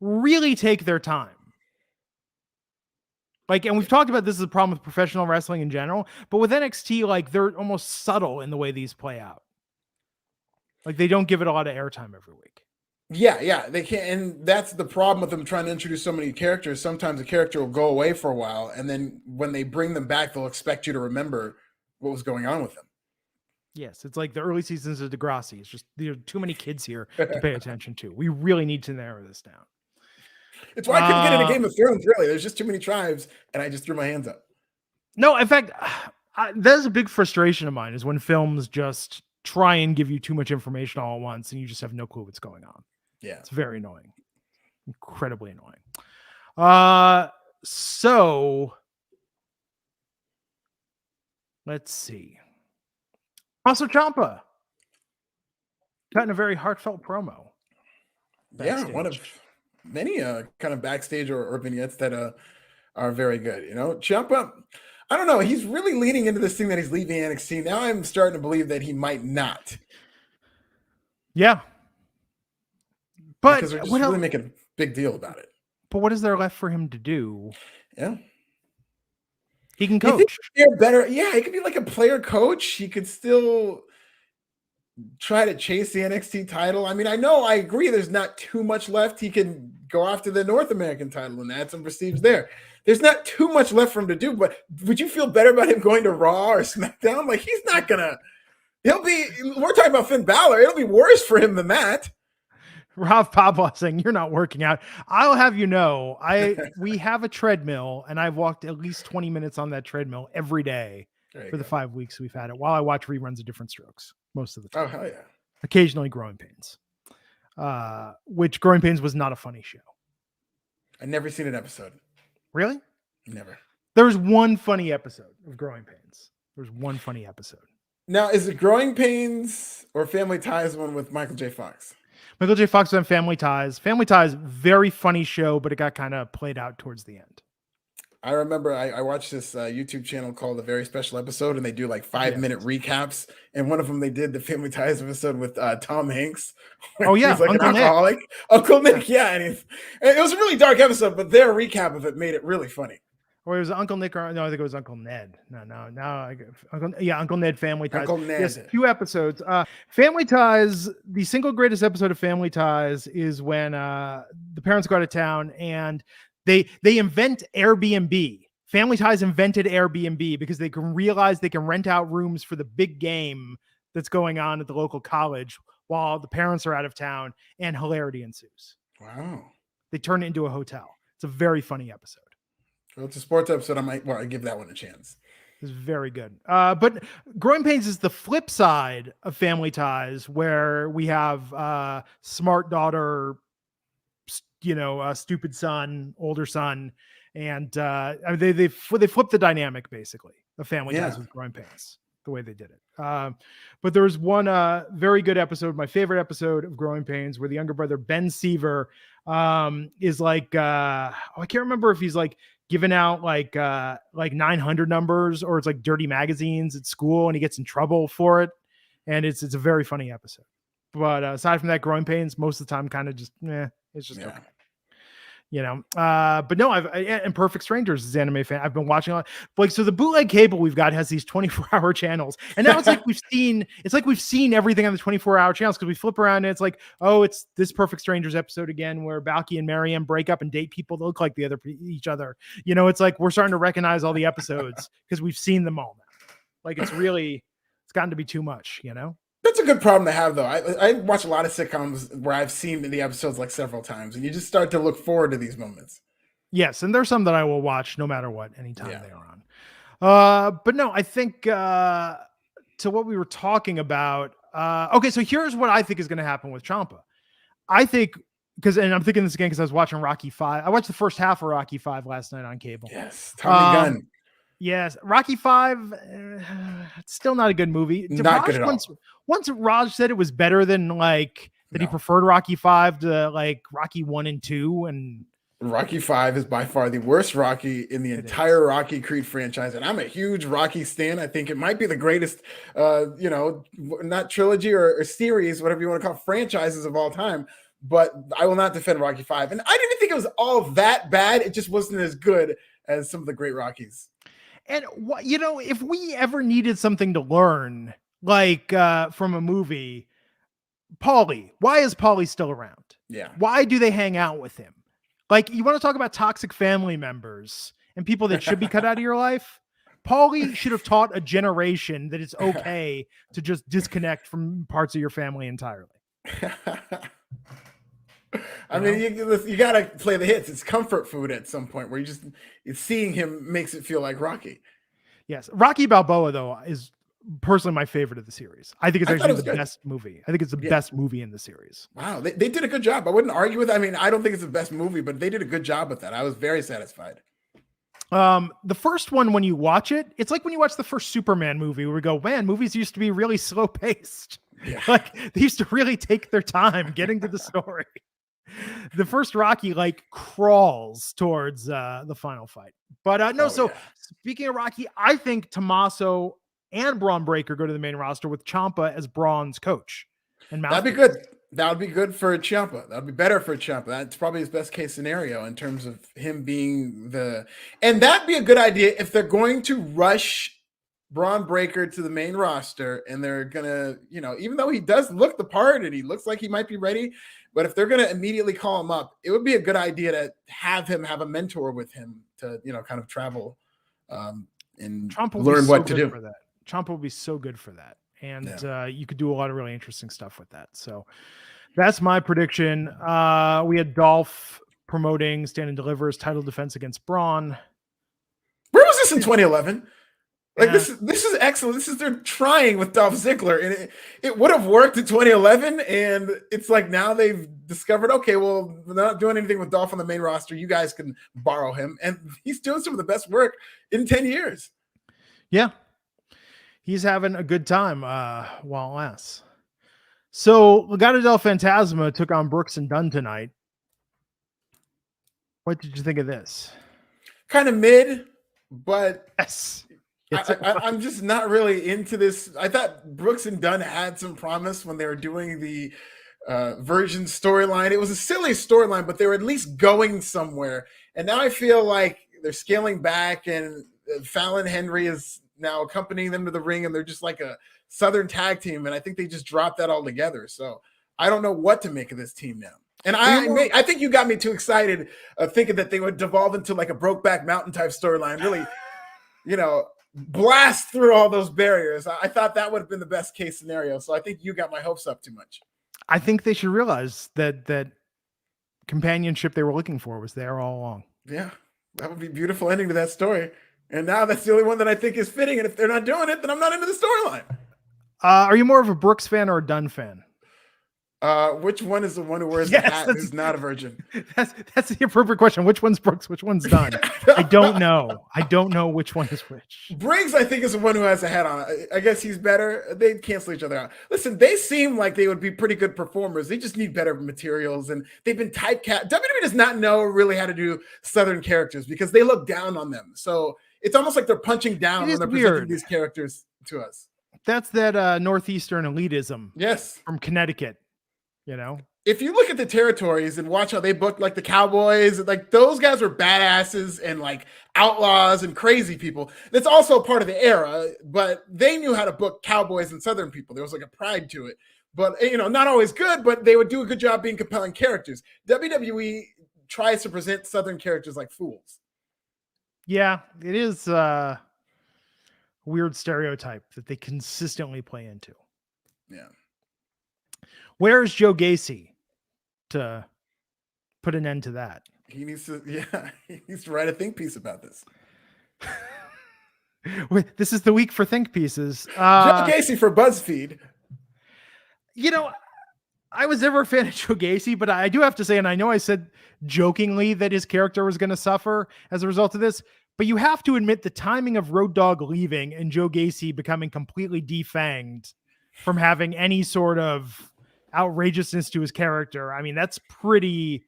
really take their time. Like, and we've talked about this as a problem with professional wrestling in general, but with NXT, like, they're almost subtle in the way these play out. Like, they don't give it a lot of airtime every week. Yeah, they can't, and that's the problem with them trying to introduce so many characters. Sometimes a character will go away for a while, and then when they bring them back, they'll expect you to remember what was going on with them. Yes, it's like the early seasons of Degrassi. It's just there are too many kids here to pay attention to. We really need to narrow this down. It's why I couldn't get into Game of Thrones, really. There's just too many tribes, and I just threw my hands up. No, in fact, that's a big frustration of mine is when films just try and give you too much information all at once, and you just have no clue what's going on. Yeah. It's very annoying. incredibly annoying. So let's see. Also, Ciampa cutting a very heartfelt promo. Yeah, one of many kind of backstage or vignettes that are very good. You know, Ciampa, I don't know. He's really leaning into this thing that he's leaving NXT. Now I'm starting to believe that he might not. Yeah. But because they're just really making a big deal about it. But what is there left for him to do? Yeah. He can coach. They're better. Yeah, he could be like a player coach. He could still try to chase the NXT title. I mean, I agree there's not too much left. He can go after the North American title and add some prestige there. There's not too much left for him to do, but would you feel better about him going to Raw or SmackDown? Like, he's not gonna, we're talking about Finn Balor. It'll be worse for him than that. Rob Pabla saying you're not working out. I'll have you know, we have a treadmill and I've walked at least 20 minutes on that treadmill every day for the 5 weeks we've had it while I watch reruns of Different Strokes most of the time. Oh, hell yeah. Occasionally Growing Pains, which Growing Pains was not a funny show. I've never seen an episode. Really? Never. There was one funny episode of Growing Pains. There was one funny episode. Now, is it Growing Pains or Family Ties one with Michael J. Fox? Michael J. Fox on Family Ties. Family Ties, very funny show, but it got kind of played out towards the end. I remember I watched this YouTube channel called A Very Special Episode, and they do like 5-minute recaps. And one of them, they did the Family Ties episode with Tom Hanks. Oh, yeah. He's like Uncle an alcoholic. Nick. Uncle Nick, yeah. And it was a really dark episode, but their recap of it made it really funny. Or it was Uncle Nick, or no, I think it was Uncle Ned. Uncle Ned, Family Ties. Uncle Ned. Yes, 2 episodes. Family Ties, the single greatest episode of Family Ties is when the parents go out of town and they invent Airbnb. Family Ties invented Airbnb because they can realize they can rent out rooms for the big game that's going on at the local college while the parents are out of town, and hilarity ensues. Wow. They turn it into a hotel. It's a very funny episode. Well, it's a sports episode. I give that one a chance. It's very good. But Growing Pains is the flip side of Family Ties, where we have smart daughter, stupid son, older son, and they flip the dynamic basically of Family Ties with Growing Pains, the way they did it. But there was one very good episode, my favorite episode of Growing Pains, where the younger brother Ben Seaver is like, I can't remember if he's like giving out like 900 numbers or it's like dirty magazines at school, and he gets in trouble for it. And it's a very funny episode. But aside from that, Growing Pains most of the time kind of just, it's just okay. But no, and Perfect Strangers is anime fan. I've been watching a lot. Like, so the bootleg cable we've got has these 24-hour channels, and now it's like we've seen everything on the 24-hour channels, because we flip around and it's like, oh, it's this Perfect Strangers episode again where Balky and Mariam break up and date people that look like each other. It's like we're starting to recognize all the episodes because we've seen them all now. Like, it's gotten to be too much, That's a good problem to have, though. I watch a lot of sitcoms where I've seen the episodes like several times, and you just start to look forward to these moments. Yes, and there's some that I will watch no matter what, anytime they are on. But no, I think to what we were talking about. Okay, so here's what I think is going to happen with Ciampa. I think, and I'm thinking this again because I was watching Rocky 5. I watched the first half of Rocky 5 last night on cable. Yes, Tommy Gunn. Yes, Rocky 5, it's still not a good movie. Not good at all. Once Raj said it was better than he preferred Rocky 5 to like Rocky 1 and 2, and Rocky 5 is by far the worst Rocky in the entire Rocky Creed franchise, and I'm a huge Rocky stan. I think it might be the greatest, not trilogy or series, whatever you want to call it, franchises of all time. But I will not defend Rocky 5, and I didn't think it was all that bad. It just wasn't as good as some of the great Rockies. And if we ever needed something to learn, from a movie, Paulie, why is Paulie still around? Yeah. Why do they hang out with him? Like, you want to talk about toxic family members and people that should be cut out of your life? Paulie should have taught a generation that it's okay to just disconnect from parts of your family entirely. I mean, you got to play the hits. It's comfort food at some point where seeing him makes it feel like Rocky. Yes. Rocky Balboa, though, is personally my favorite of the series. I think it's I thought it actually was the good. best movie. I think it's the Yeah. best movie in the series. Wow, they did a good job. I wouldn't argue with that. I mean, I don't think it's the best movie, but they did a good job with that. I was very satisfied. The first one, when you watch it, it's like when you watch the first Superman movie where we go, man, movies used to be really slow paced. Yeah. Like they used to really take their time getting to the story. The first Rocky like crawls towards the final fight. But no, so speaking of Rocky, I think Tommaso and Braun Breaker go to the main roster with Ciampa as Braun's coach. And that'd be good. That would be good for Ciampa. That would be better for Ciampa. That's probably his best case scenario in terms of him being and that'd be a good idea if they're going to rush Braun Breaker to the main roster and they're gonna, even though he does look the part and he looks like he might be ready, but if they're gonna immediately call him up, it would be a good idea to have him have a mentor with him to, kind of travel and learn what to do. For that. Ciampa will be so good for that. And you could do a lot of really interesting stuff with that. So that's my prediction. We had Dolph promoting Stand and Deliver's title defense against Braun. Where was this in 2011? Like this is excellent. This is they're trying with Dolph Ziggler, and it would have worked in 2011. And it's like now they've discovered, okay, well, we're not doing anything with Dolph on the main roster. You guys can borrow him, and he's doing some of the best work in 10 years. Yeah. He's having a good time while it lasts. So Legado del Fantasma took on Brooks and Dunn tonight. What did you think of this? Kind of mid, but yes, I'm just not really into this. I thought Brooks and Dunn had some promise when they were doing the Virgin storyline. It was a silly storyline, but they were at least going somewhere. And now I feel like they're scaling back, and Fallon Henry is now accompanying them to the ring, and they're just like a Southern tag team, and I think they just dropped that all together. So I don't know what to make of this team now. And I think you got me too excited thinking that they would devolve into like a Brokeback Mountain type storyline, really, blast through all those barriers. I thought that would have been the best case scenario. So I think you got my hopes up too much. I think they should realize that companionship they were looking for was there all along. Yeah, that would be a beautiful ending to that story. And now that's the only one that I think is fitting. And if they're not doing it, then I'm not into the storyline. Are you more of a Brooks fan or a Dunn fan? Which one is the one who wears the hat who's not a virgin? That's the appropriate question. Which one's Brooks? Which one's Dunn? I don't know. I don't know which one is which. Briggs, I think, is the one who has a hat on. I guess he's better. They cancel each other out. Listen, they seem like they would be pretty good performers. They just need better materials, and they've been typecast. WWE does not know really how to do Southern characters because they look down on them. So it's almost like they're punching down when they're presenting these characters to us. That's that Northeastern elitism. Yes. From Connecticut. If you look at the territories and watch how they booked like the Cowboys, like those guys were badasses and like outlaws and crazy people. That's also part of the era, but they knew how to book Cowboys and Southern people. There was like a pride to it, but not always good, but they would do a good job being compelling characters. WWE tries to present Southern characters like fools. Yeah, it is a weird stereotype that they consistently play into. Yeah. Where's Joe Gacy to put an end to that? He needs to write a think piece about this. This is the week for think pieces. Joe Gacy for BuzzFeed. I was never a fan of Joe Gacy, but I do have to say, and I know I said jokingly that his character was going to suffer as a result of this, but you have to admit the timing of Road Dogg leaving and Joe Gacy becoming completely defanged from having any sort of outrageousness to his character. I mean, that's pretty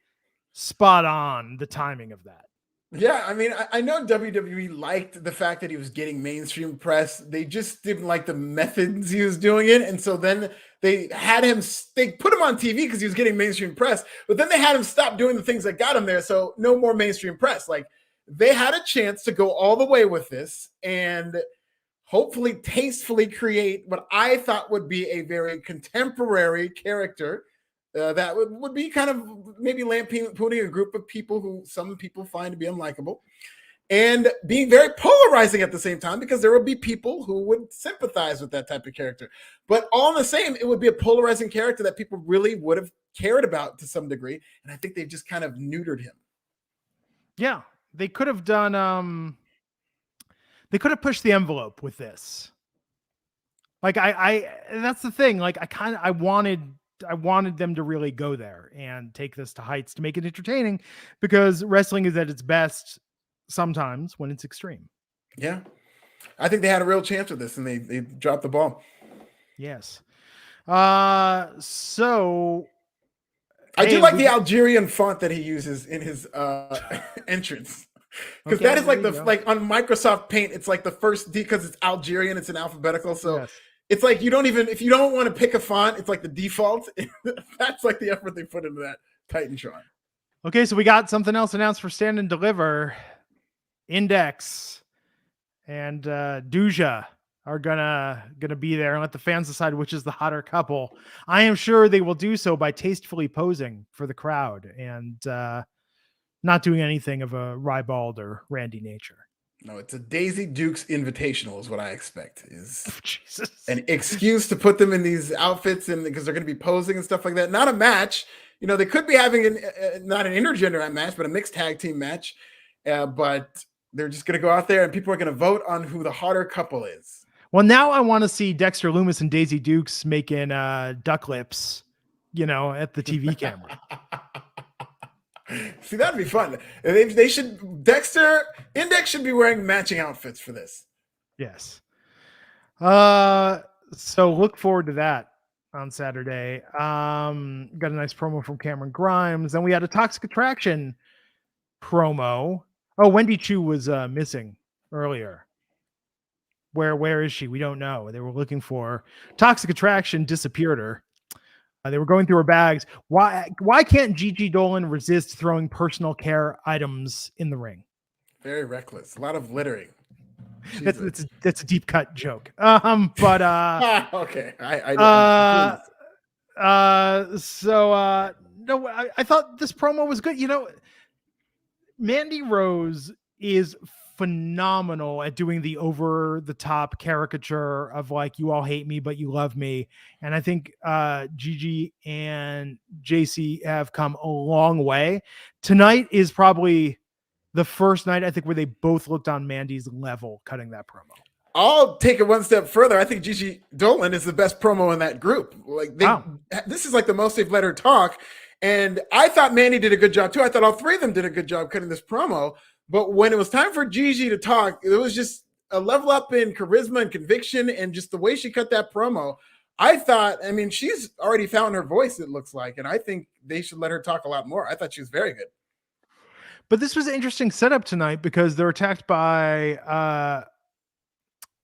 spot on, the timing of that. Yeah, I mean, I know WWE liked the fact that he was getting mainstream press. They just didn't like the methods he was doing it. And so then they put him on TV because he was getting mainstream press, but then they had him stop doing the things that got him there. So no more mainstream press. Like, they had a chance to go all the way with this and hopefully tastefully create what I thought would be a very contemporary character that would be kind of maybe lampooning a group of people who some people find to be unlikable, and being very polarizing at the same time, because there would be people who would sympathize with that type of character. But all in the same, it would be a polarizing character that people really would have cared about to some degree. And I think they've just kind of neutered him. Yeah, they could have done... They could have pushed the envelope with this. Like I that's the thing. Like I wanted them to really go there and take this to heights to make it entertaining, because wrestling is at its best sometimes when it's extreme. Yeah. I think they had a real chance with this and they dropped the ball. Yes. So I do like the Algerian font that he uses in his entrance. Because that is like like on Microsoft Paint, it's like the first D, because it's Algerian, it's in alphabetical. So yes. It's like if you don't want to pick a font, it's like the default. That's like the effort they put into that Titantron. Okay, so we got something else announced for Stand and Deliver. Index and Duja are gonna be there and let the fans decide which is the hotter couple. I am sure they will do so by tastefully posing for the crowd and not doing anything of a ribald or randy nature. No, it's a Daisy Dukes Invitational is what I expect. Is Jesus. An excuse to put them in these outfits, and because they're going to be posing and stuff like that. Not a match. You know, they could be having not an intergender match, but a mixed tag team match. But they're just going to go out there and people are going to vote on who the hotter couple is. Well, now I want to see Dexter Lumis and Daisy Dukes making duck lips, at the TV camera. See, that'd be fun. They should, Index should be wearing matching outfits for this. Yes. So look forward to that on Saturday. Got a nice promo from Cameron Grimes. Then we had a Toxic Attraction promo. Oh, Wendy Chu was missing earlier. Where is she? We don't know. They were looking for her. Toxic Attraction disappeared her. They were going through her bags. Why can't Gigi Dolan resist throwing personal care items in the ring? Very reckless. A lot of littering. That's a deep cut joke. But okay. No, I thought this promo was good. Mandy Rose is phenomenal at doing the over the top caricature of like, you all hate me, but you love me. And I think Gigi and JC have come a long way. Tonight is probably the first night, I think, where they both looked on Mandy's level cutting that promo. I'll take it one step further. I think Gigi Dolan is the best promo in that group. Like This is like the most they've let her talk. And I thought Mandy did a good job too. I thought all three of them did a good job cutting this promo. But when it was time for Gigi to talk, it was just a level up in charisma and conviction, and just the way she cut that promo. I mean, she's already found her voice, it looks like, and I think they should let her talk a lot more. I thought she was very good. But this was an interesting setup tonight because they're attacked by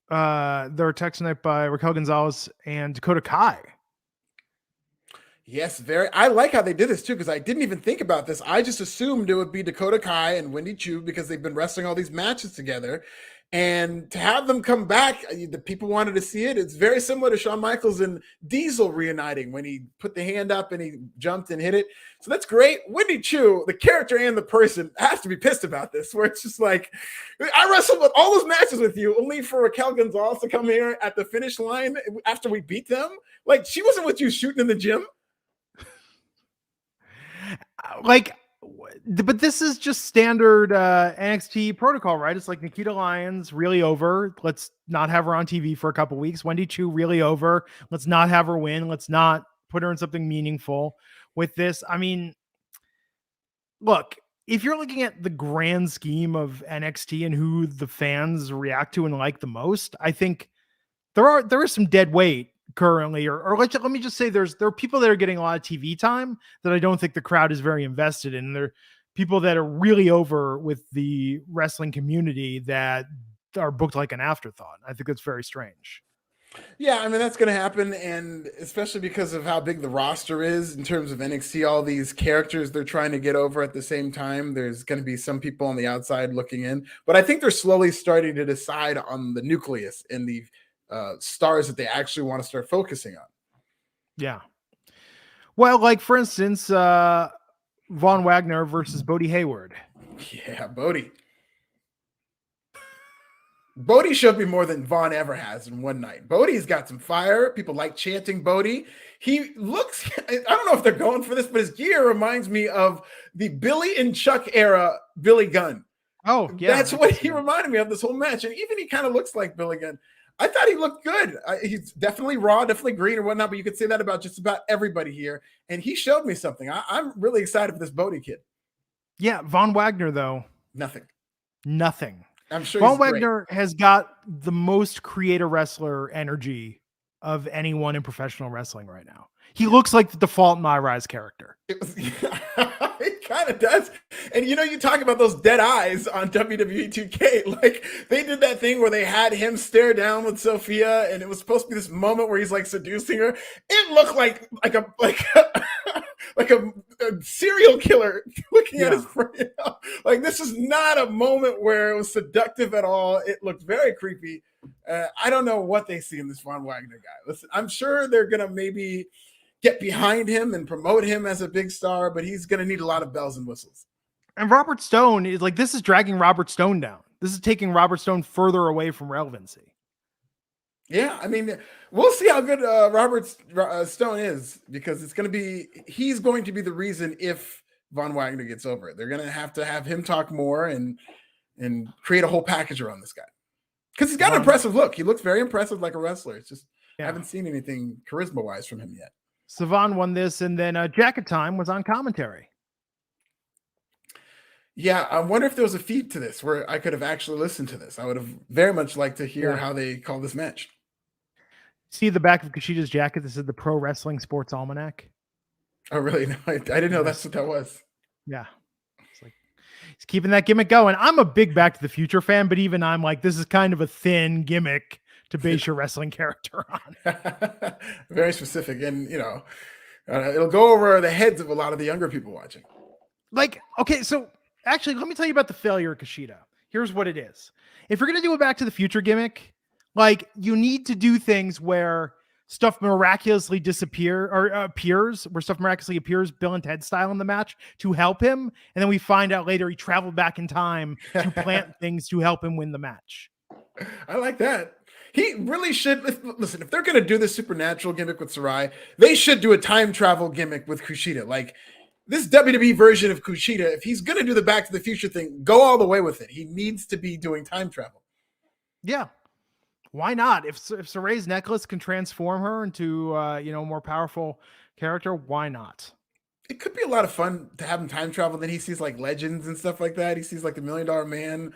Raquel Gonzalez and Dakota Kai. Yes, I like how they did this too, because I didn't even think about this. I just assumed it would be Dakota Kai and Wendy Chu because they've been wrestling all these matches together. And to have them come back, the people wanted to see it. It's very similar to Shawn Michaels and Diesel reuniting when he put the hand up and he jumped and hit it. So that's great. Wendy Chu, the character and the person, has to be pissed about this, where it's just like, I wrestled with all those matches with you, only for Raquel Gonzalez to come here at the finish line after we beat them. Like, she wasn't with you shooting in the gym. But this is just standard NXT protocol, right? It's like Nikita Lyons really over. Let's not have her on TV for a couple weeks. Wendy Chu really over. Let's not have her win. Let's not put her in something meaningful with this. I mean, look, if you're looking at the grand scheme of NXT and who the fans react to and like the most, I think there is some dead weight currently, or let me just say there are people that are getting a lot of TV time that I don't think the crowd is very invested in. There are people that are really over with the wrestling community that are booked like an afterthought. I think that's very strange. Yeah, I mean, that's going to happen, and especially because of how big the roster is in terms of NXT, all these characters they're trying to get over at the same time. There's going to be some people on the outside looking in, but I think they're slowly starting to decide on the nucleus and the stars that they actually want to start focusing on. Yeah. Well, like for instance, Von Wagner versus Bodie Hayward. Yeah, Bodie. Bodie showed me more than Vaughn ever has in one night. Bodie's got some fire. People like chanting Bodie. He looks, I don't know if they're going for this, but his gear reminds me of the Billy and Chuck era Billy Gunn. Oh, yeah. That's what he reminded me of this whole match. And even he kind of looks like Billy Gunn. I thought he looked good. He's definitely raw, definitely green or whatnot, but you could say that about just about everybody here. And he showed me something. I'm really excited for this Bodie kid. Yeah, Von Wagner, though. Nothing. I'm sure Von Wagner has got the most creator wrestler energy of anyone in professional wrestling right now. He looks like the default in my Rise character. It kind of does. And you talk about those dead eyes on WWE 2K. Like, they did that thing where they had him stare down with Sophia, and it was supposed to be this moment where he's like seducing her. It looked like a serial killer looking at his friend. Like, this is not a moment where it was seductive at all. It looked very creepy. I don't know what they see in this Von Wagner guy. Listen, I'm sure they're gonna maybe get behind him and promote him as a big star, but he's going to need a lot of bells and whistles. And Robert Stone is like, this is dragging Robert Stone down. This is taking Robert Stone further away from relevancy. Yeah, I mean, we'll see how good Robert Stone is, because he's going to be the reason if Von Wagner gets over it. They're going to have him talk more and create a whole package around this guy. Because he's got an impressive look. He looks very impressive like a wrestler. It's just, I haven't seen anything charisma-wise from him yet. Savon won this, and then Jacket Time was on commentary. Yeah, I wonder if there was a feed to this where I could have actually listened to this. I would have very much liked to hear how they call this match. See the back of Kushida's jacket? This is the Pro Wrestling Sports Almanac. Oh, really? No, I didn't know that's what that was. Yeah. It's like, he's keeping that gimmick going. I'm a big Back to the Future fan, but even I'm like, this is kind of a thin gimmick to base your wrestling character on. Very specific. And, it'll go over the heads of a lot of the younger people watching. Like, okay, so actually, let me tell you about the failure of Kushida. Here's what it is. If you're going to do a Back to the Future gimmick, like, you need to do things where stuff miraculously appears Bill and Ted style in the match to help him. And then we find out later he traveled back in time to plant things to help him win the match. I like that. He really should listen. If they're going to do this supernatural gimmick with Sarai, they should do a time travel gimmick with Kushida. Like, this WWE version of Kushida, if he's going to do the Back to the Future thing, go all the way with it. He needs to be doing time travel. Yeah. Why not? If Saray's necklace can transform her into a more powerful character, why not? It could be a lot of fun to have him time travel. Then he sees like legends and stuff like that. He sees like the $1 Million Man.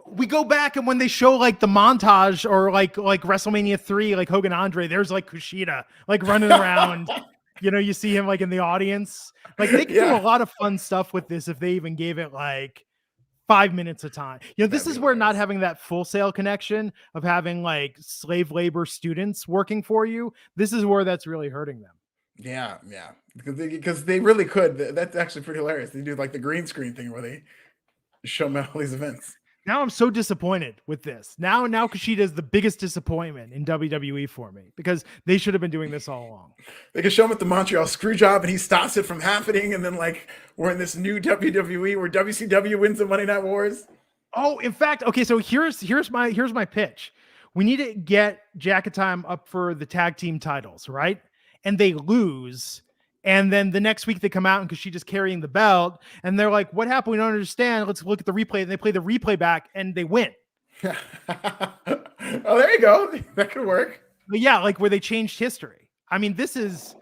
We go back, and when they show like the montage or like WrestleMania 3, like Hogan Andre, there's like Kushida like running around. You see him like in the audience. Like, they could do a lot of fun stuff with this if they even gave it like 5 minutes of time. This is where not having that Full Sail connection of having like slave labor students working for you, this is where that's really hurting them. Yeah. Because they really could. That's actually pretty hilarious. They do like the green screen thing where they show them all these events. Now I'm so disappointed with this. Now Kushida is the biggest disappointment in WWE for me, because they should have been doing this all along. They could show him at the Montreal Screwjob and he stops it from happening, and then like we're in this new WWE where WCW wins the Monday Night Wars. Oh, in fact, okay, so here's my pitch. We need to get Jacket Time up for the tag team titles, right? And they lose. And then the next week they come out and Kushida's carrying the belt, and they're like, what happened? We don't understand. Let's look at the replay. And they play the replay back and they win. Oh, there you go. That could work. But yeah, like where they changed history. I mean, this is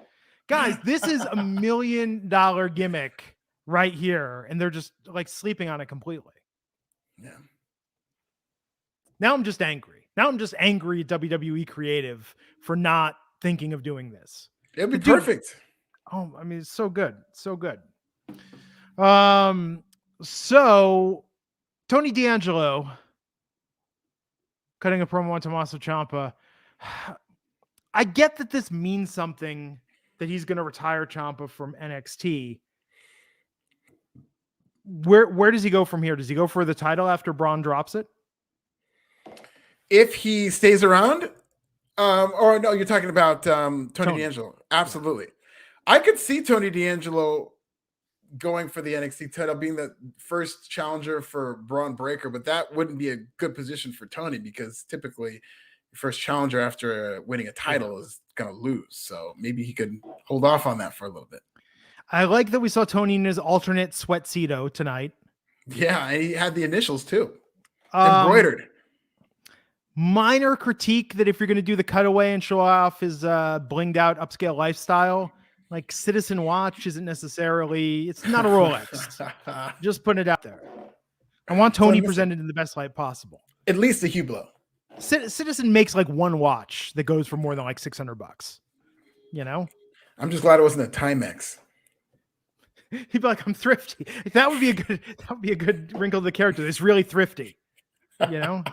$1 million gimmick right here. And they're just like sleeping on it completely. Yeah. Now I'm just angry. Now I'm just angry at WWE Creative for not thinking of doing this. It'd be perfect. Oh, I mean, it's so good. So good. So Tony D'Angelo cutting a promo on Tommaso Ciampa. I get that this means something, that he's going to retire Ciampa from NXT. Where does he go from here? Does he go for the title after Braun drops it? If he stays around, or no, you're talking about Tony D'Angelo. Absolutely. I could see Tony D'Angelo going for the NXT title, being the first challenger for Braun Breaker, but that wouldn't be a good position for Tony, because typically your first challenger after winning a title is going to lose. So maybe he could hold off on that for a little bit. I like that we saw Tony in his alternate sweatcedo tonight. Yeah, and he had the initials too, embroidered. Minor critique that if you're going to do the cutaway and show off his blinged out upscale lifestyle, like Citizen Watch isn't necessarily, it's not a Rolex. Just putting it out there. I want Tony presented in the best light possible. At least a Hublot. Citizen makes like one watch that goes for more than like $600. You know? I'm just glad it wasn't a Timex. He'd be like, I'm thrifty. That would be a good wrinkle of the character. It's really thrifty. You know?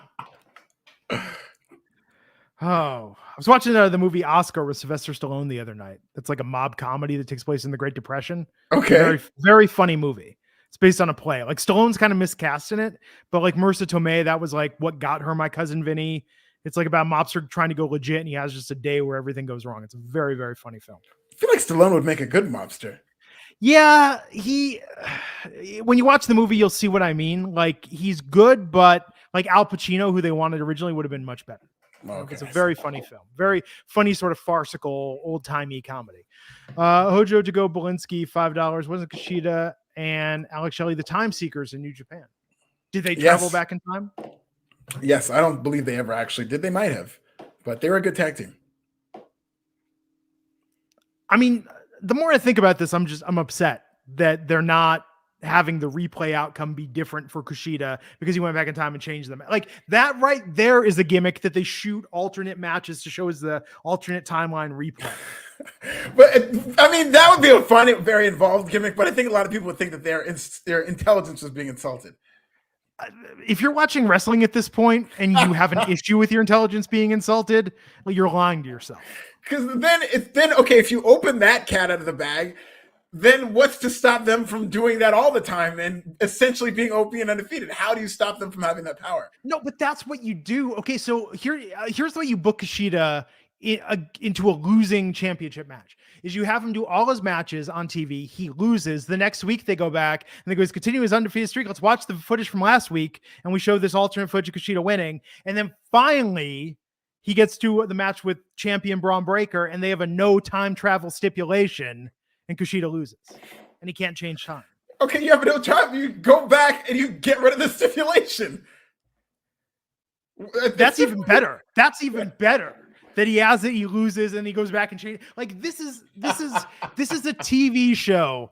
Oh, I was watching the movie Oscar with Sylvester Stallone the other night. It's like a mob comedy that takes place in the Great Depression. Okay. Very, very funny movie. It's based on a play. Like Stallone's kind of miscast in it, but like Marissa Tomei, that was like what got her My Cousin Vinny. It's like about a mobster trying to go legit, and he has just a day where everything goes wrong. It's a very, very funny film. I feel like Stallone would make a good mobster. Yeah, when you watch the movie, you'll see what I mean. Like he's good, but like Al Pacino, who they wanted originally, would have been much better. Okay. It's a very funny film, very funny, sort of farcical, old-timey comedy. Hojo to go Belinsky, $5. Wasn't Kushida and Alex Shelley the Time Seekers in New Japan? Did they travel back in time? Yes, I don't believe they ever actually did. They might have, but they were a good tag team. I mean, the more I think about this, I'm upset that they're not having the replay outcome be different for Kushida because he went back in time and changed them. Like that right there is a gimmick that they shoot alternate matches to show as the alternate timeline replay. But I mean, that would be a fun, very involved gimmick. But I think a lot of people would think that their intelligence was being insulted. If you're watching wrestling at this point and you have an issue with your intelligence being insulted, well, you're lying to yourself. Because then okay, if you open that cat out of the bag, then what's to stop them from doing that all the time and essentially being OP and undefeated? How do you stop them from having that power? No, but that's what you do. Okay, so here's the way you book Kushida into a losing championship match. Is you have him do all his matches on TV. He loses. The next week they go back and they go, continue his undefeated streak. Let's watch the footage from last week. And we show this alternate footage of Kushida winning. And then finally he gets to the match with champion Braun Breaker and they have a no time travel stipulation and Kushida loses and he can't change time. Okay, you have no time. You go back and you get rid of the stipulation. That's even better. That's even better. That he has it, he loses, and he goes back and changes. Like this is a TV show,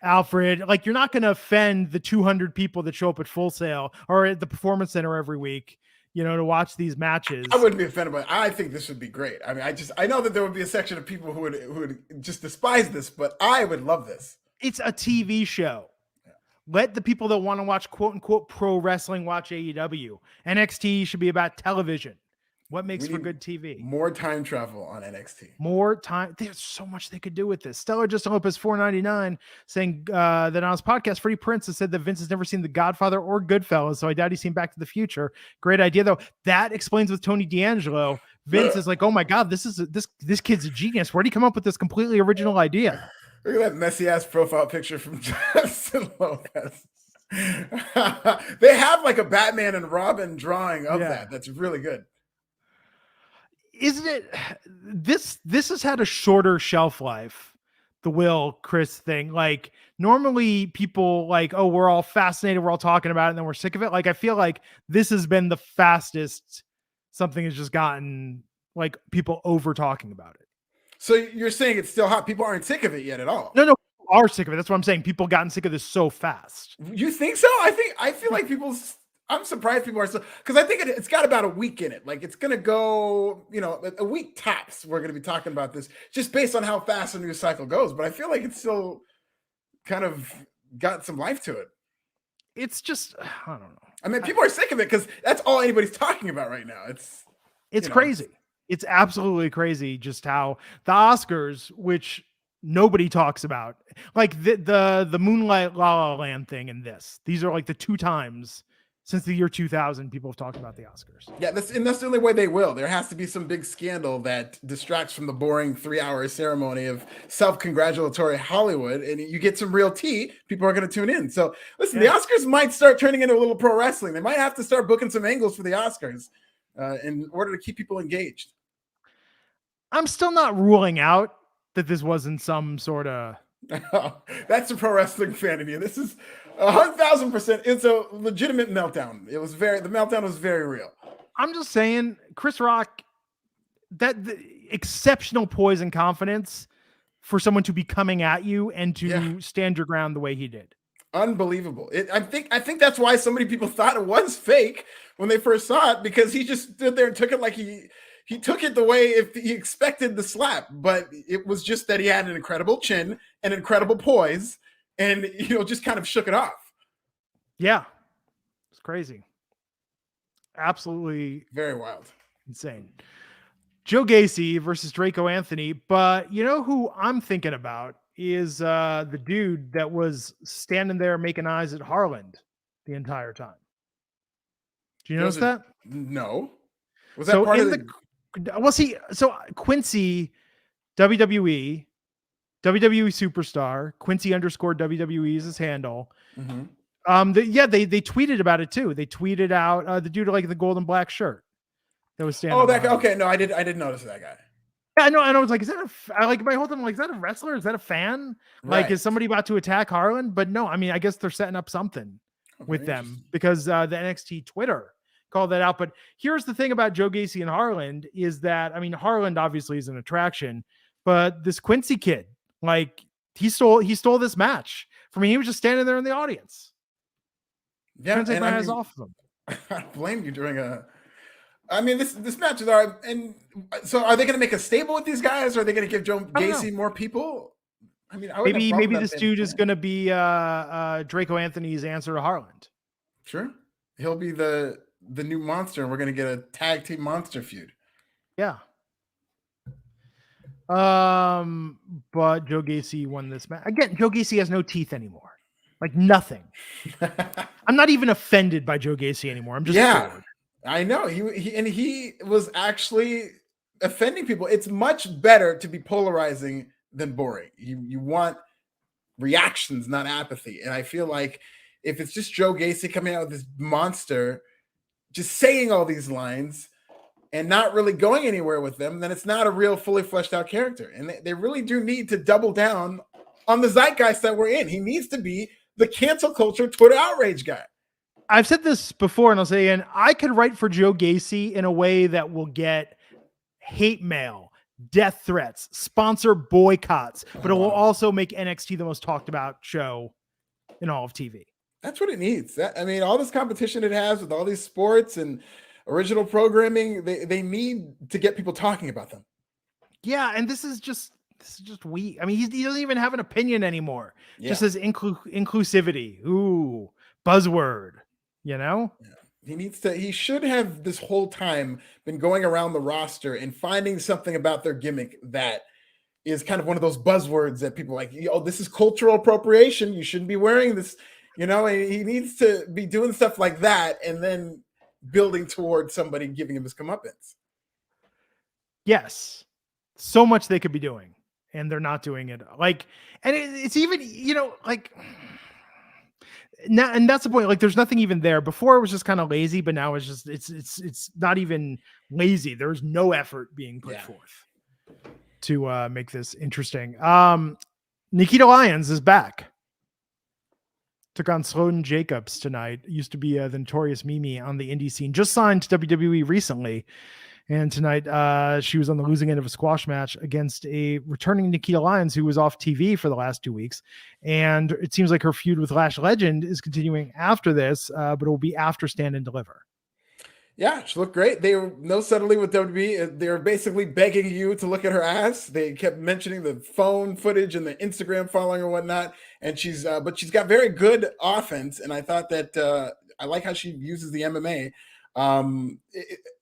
Alfred. Like you're not going to offend the 200 people that show up at Full Sail or at the Performance Center every week, you know, to watch these matches. I wouldn't be offended by it. I think this would be great. I mean, I know that there would be a section of people who would just despise this, but I would love this. It's a TV show. Yeah. Let the people that want to watch quote unquote pro wrestling watch AEW. NXT should be about television. What makes for good TV? More time travel on NXT. More time. There's so much they could do with this. Stellar Just Lopez $4.99 saying that on his podcast, Freddie Prinze has said that Vince has never seen The Godfather or Goodfellas, so I doubt he's seen Back to the Future. Great idea, though. That explains with Tony D'Angelo. Vince is like, oh my God, this kid's a genius. Where'd he come up with this completely original idea? Look at that messy ass profile picture from Justin Lopez. They have like a Batman and Robin drawing of that. That's really good. Isn't it? This has had a shorter shelf life, the Will Chris thing. Like normally people like, oh, we're all fascinated, we're all talking about it, and then we're sick of it. Like I feel like this has been the fastest something has just gotten like people over talking about it. So you're saying it's still hot? People aren't sick of it yet at all? No, people are sick of it. That's what I'm saying. People gotten sick of this so fast. You think so? I feel like I'm surprised people are still, because I think it's got about a week in it. Like it's going to go, you know, a week tops. We're going to be talking about this just based on how fast the news cycle goes. But I feel like it's still kind of got some life to it. It's just, I don't know. I mean, people are sick of it because that's all anybody's talking about right now. It's crazy. It's absolutely crazy just how the Oscars, which nobody talks about, like the Moonlight La La Land thing and these are like the 2 times since the year 2000 people have talked about the Oscars. Yeah, that's the only way they will. There has to be some big scandal that distracts from the boring 3-hour ceremony of self-congratulatory Hollywood, and you get some real tea, people are going to tune in. So listen, the Oscars might start turning into a little pro wrestling. They might have to start booking some angles for the Oscars in order to keep people engaged. I'm still not ruling out that this wasn't some sort of... That's a pro wrestling fan in you. This is 1,000%. It's a legitimate meltdown. The meltdown was very real. I'm just saying, Chris Rock, the exceptional poise and confidence for someone to be coming at you and to stand your ground the way he did. Unbelievable. I think that's why so many people thought it was fake when they first saw it, because he just stood there and took it like he took it the way if he expected the slap, but it was just that he had an incredible chin, an incredible poise, and just kind of shook it off. Yeah. It's crazy. Absolutely very wild. Insane. Joe Gacy versus Draco Anthony, but you know who I'm thinking about is the dude that was standing there making eyes at Harland the entire time. Do you notice that? No. Was that part of so Quincy, WWE superstar, Quincy _WWE is his handle. Mm-hmm. They tweeted about it too. They tweeted out the dude like the gold and black shirt that was standing. Oh, that guy. Okay, no, I didn't notice that guy. Yeah, I know. I was like, is that my whole time? Like, is that a wrestler? Is that a fan? Right. Like, is somebody about to attack Harlan? But no, I mean, I guess they're setting up something with them because the NXT Twitter called that out. But here's the thing about Joe Gacy and Harland is that, I mean, Harland obviously is an attraction, but this Quincy kid, like, he stole this match from me. He was just standing there in the audience. Yeah, can't take my eyes off of him. I blame you during this match is alright. And so are they going to make a stable with these guys? Or are they going to give Joe Gacy more people? I mean, maybe this dude is going to be Draco Anthony's answer to Harland. Sure. He'll be the new monster, and we're going to get a tag team monster feud. Yeah. But Joe Gacy won this match. Again, Joe Gacy has no teeth anymore. Like nothing. I'm not even offended by Joe Gacy anymore. I'm just bored. I know. He was actually offending people. It's much better to be polarizing than boring. You want reactions, not apathy. And I feel like if it's just Joe Gacy coming out with this monster, just saying all these lines and not really going anywhere with them, then it's not a real fully fleshed out character. And they really do need to double down on the zeitgeist that we're in. He needs to be the cancel culture Twitter outrage guy. I've said this before and I'll say again, I could write for Joe Gacy in a way that will get hate mail, death threats, sponsor boycotts, but it will also make NXT the most talked about show in all of TV. That's what it needs. All this competition it has with all these sports and original programming, they need to get people talking about them. Yeah, and this is just weak. I mean, he doesn't even have an opinion anymore. Yeah. Just says inclusivity. Ooh, buzzword. Yeah. He should have this whole time been going around the roster and finding something about their gimmick that is kind of one of those buzzwords that people like, this is cultural appropriation. You shouldn't be wearing this, and he needs to be doing stuff like that and then building towards somebody giving him his comeuppance. Yes. So much they could be doing and they're not doing it. And it's even, now, and that's the point. Like, there's nothing even there. Before it was just kind of lazy, but now it's just it's not even lazy. There's no effort being put forth to make this interesting. Nikita Lyons is back. Took on Sloan Jacobs tonight. Used to be the notorious Mimi on the indie scene. Just signed to WWE recently. And tonight, she was on the losing end of a squash match against a returning Nikita Lyons, who was off TV for the last 2 weeks. And it seems like her feud with Lash Legend is continuing after this, but it will be after Stand and Deliver. Yeah, she looked great. They were no subtlety with WWE. They were basically begging you to look at her ass. They kept mentioning the phone footage and the Instagram following or whatnot. And she's got very good offense. And I thought that I like how she uses the MMA.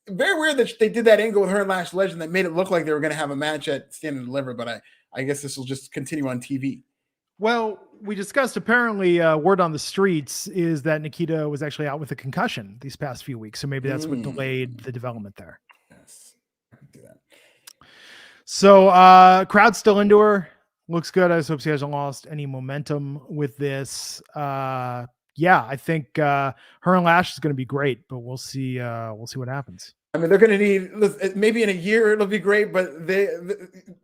Very weird that they did that angle with her and Lash Legend that made it look like they were going to have a match at Stand and Deliver, but I guess this will just continue on TV. Well, we discussed apparently word on the streets is that Nikita was actually out with a concussion these past few weeks, so maybe that's what delayed the development there. Yes, I can do that. So crowd's still into her. Looks good. I just hope she hasn't lost any momentum with this. I think her and Lash is going to be great, but we'll see. We'll see what happens. I mean, they're going to need maybe in a year it'll be great, but they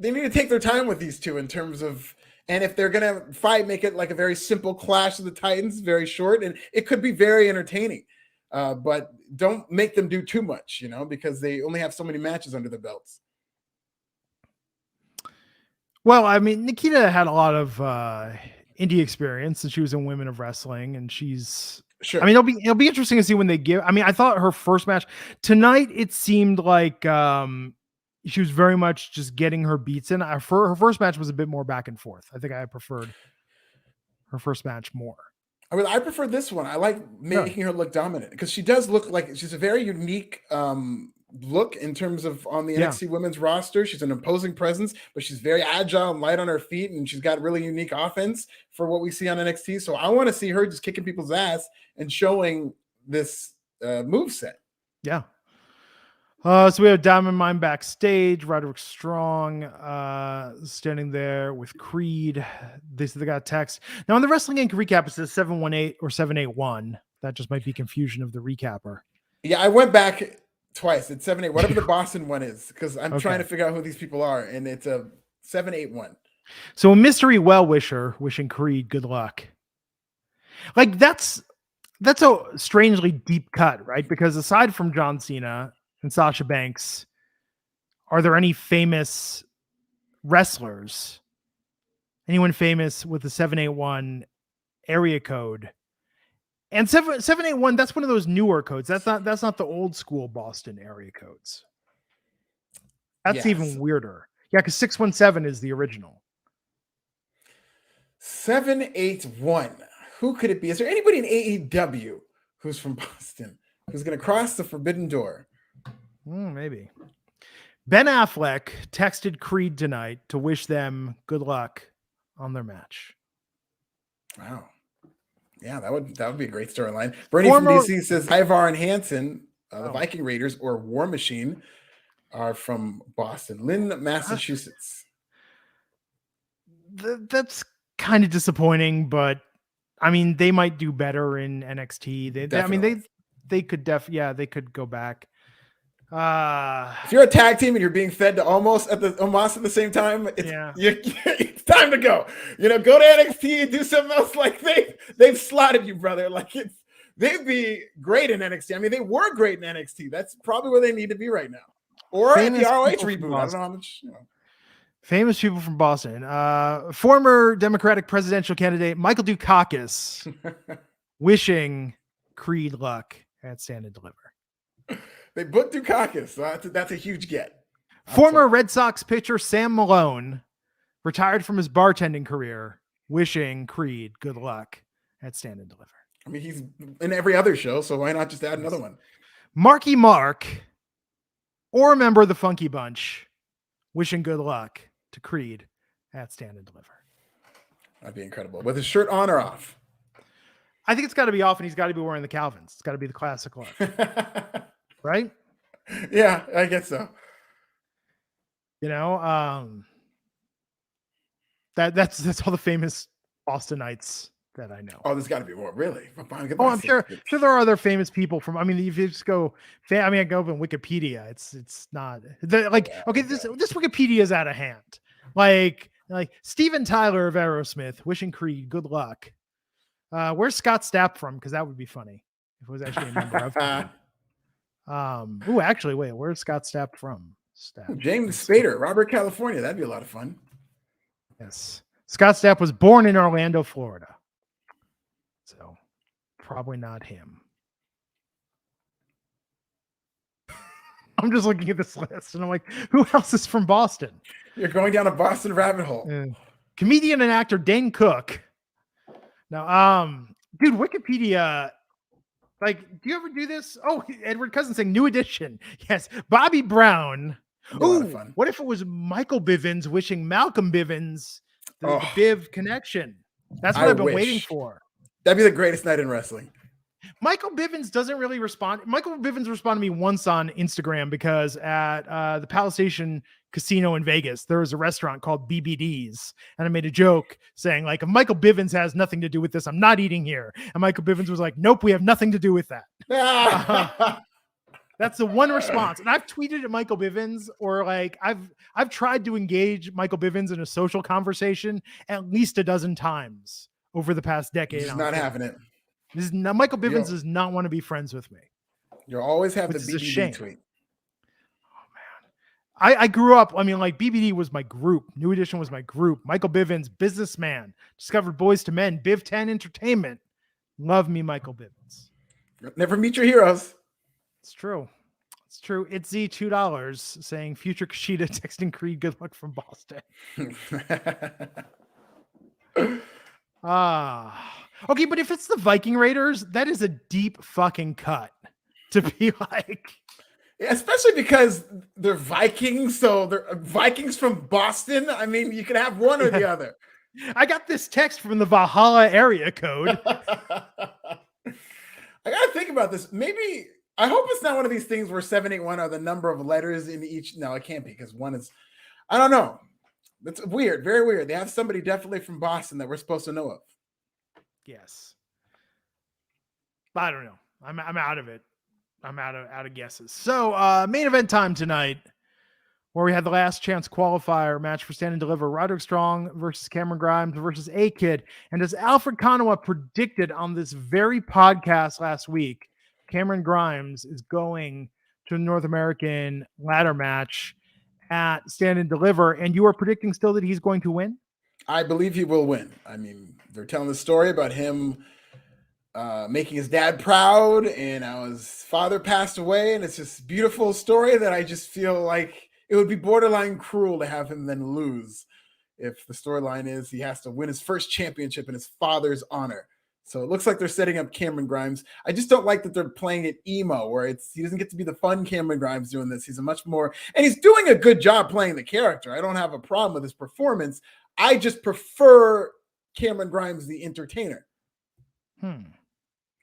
need to take their time with these two in terms of, and if they're going to fight, make it like a very simple Clash of the Titans, very short, and it could be very entertaining. but don't make them do too much, because they only have so many matches under their belts. Well, I mean, Nikita had a lot of indie experience, and she was in Women of Wrestling, and she's Sure. I mean, it'll be interesting to see when they give. I mean, I thought her first match tonight, it seemed like she was very much just getting her beats in. Her first match was a bit more back and forth. I think I preferred her first match more. I mean, I prefer this one. I like making her look dominant because she does look like she's a very unique look in terms of on the NXT women's roster. She's an imposing presence, but she's very agile and light on her feet, and she's got really unique offense for what we see on NXT. So I want to see her just kicking people's ass and showing this move set. Yeah. So we have Diamond Mine backstage, Roderick Strong standing there with Creed. They said they got a text. Now on the Wrestling Inc. recap, it says 718 or 781. That just might be confusion of the recapper. Yeah, I went back twice. It's 78, whatever the Boston one is, because I'm trying to figure out who these people are, and it's a 781. So a mystery well-wisher wishing Creed good luck. Like that's a strangely deep cut, right? Because aside from John Cena and Sasha Banks, are there any famous wrestlers? Anyone famous with the 781 area code? And 781, that's one of those newer codes. That's not the old school Boston area codes. That's even weirder. Yeah, because 617 is the original. 781. Who could it be? Is there anybody in AEW who's from Boston who's going to cross the forbidden door? Maybe. Ben Affleck texted Creed tonight to wish them good luck on their match. Wow. Yeah, that would be a great storyline. Bernie from DC says Ivar and Hansen, the Viking Raiders or War Machine, are from Boston, Lynn, Massachusetts. That's kind of disappointing, but I mean, they might do better in NXT. They could go back. If you're a tag team and you're being fed to almost at the same time, it's time to go. Go to NXT and do something else. Like they've slotted you, brother. Like they'd be great in NXT. I mean, they were great in NXT. That's probably where they need to be right now. Or in the ROH reboot. I don't know how much. Famous people from Boston. Former Democratic presidential candidate Michael Dukakis wishing Creed luck at Stand and Deliver. They booked Dukakis. So that's a huge get. Former Red Sox pitcher Sam Malone, retired from his bartending career, wishing Creed good luck at Stand and Deliver. I mean, he's in every other show, so why not just add another one? Marky Mark, or a member of the Funky Bunch, wishing good luck to Creed at Stand and Deliver. That'd be incredible. With his shirt on or off? I think it's got to be off, and he's got to be wearing the Calvins. It's got to be the classic look. Right? Yeah, I guess so. That's all the famous Bostonites that I know. Oh, there's got to be more, really. I'm sure there are other famous people from. I mean, if you just go, I go open Wikipedia. It's not this Wikipedia is out of hand. Like Steven Tyler of Aerosmith wishing Creed good luck. Where's Scott Stapp from? Because that would be funny if it was actually a member of Creed. Actually, wait, where's Scott Stapp from? James Spader, Robert, California. That'd be a lot of fun. Yes. Scott Stapp was born in Orlando, Florida. So probably not him. I'm just looking at this list and I'm like, who else is from Boston? You're going down a Boston rabbit hole. Comedian and actor Dane Cook. Now, dude, Wikipedia. Like, do you ever do this? Oh, Edward Cousin saying new edition. Yes. Bobby Brown. Oh, what if it was Michael Bivens wishing Malcolm Bivens the Biv connection? That's what I've been waiting for. That'd be the greatest night in wrestling. Michael Bivens doesn't really respond. Michael Bivens responded to me once on Instagram because at the Palace Station Casino in Vegas, there was a restaurant called BBD's. And I made a joke saying, like, if Michael Bivens has nothing to do with this, I'm not eating here. And Michael Bivens was like, nope, we have nothing to do with that. That's the one response. And I've tweeted at Michael Bivens, or like I've tried to engage Michael Bivens in a social conversation at least a dozen times over the past decade. He's not having it. Michael Bivens does not want to be friends with me. You'll always have which the is a shame. BBD tweet. I grew up, I mean, like BBD was my group. New Edition was my group. Michael Bivins, businessman, discovered Boys to Men, Biv 10 Entertainment. Love me, Michael Bivins. Never meet your heroes. It's true. It's true. It's Z $2 saying future Kushida texting Creed good luck from Boston. Okay, but if it's the Viking Raiders, that is a deep fucking cut to be like. Yeah, especially because they're Vikings, so they're Vikings from Boston. I mean, you can have one or the other. I got this text from the Valhalla area code. I gotta think about this. Maybe I hope it's not one of these things where 781 are the number of letters in each. No, it can't be because one is. I don't know. It's weird, very weird. They have somebody definitely from Boston that we're supposed to know of. Yes, I don't know. I'm out of it. I'm out of guesses. So main event time tonight, where we had the last chance qualifier match for Stand and Deliver. Roderick Strong versus Cameron Grimes versus A-Kid. And as Alfred Konuwa predicted on this very podcast last week, Cameron Grimes is going to the North American ladder match at Stand and Deliver. And you are predicting still that he's going to win? I believe he will win. I mean, they're telling the story about him making his dad proud, and how his father passed away, and it's this beautiful story that I just feel like it would be borderline cruel to have him then lose if the storyline is he has to win his first championship in his father's honor. So it looks like they're setting up Cameron Grimes. I just don't like that they're playing it emo, where he doesn't get to be the fun Cameron Grimes doing this. He's a much more, and he's doing a good job playing the character. I don't have a problem with his performance. I just prefer Cameron Grimes, the entertainer.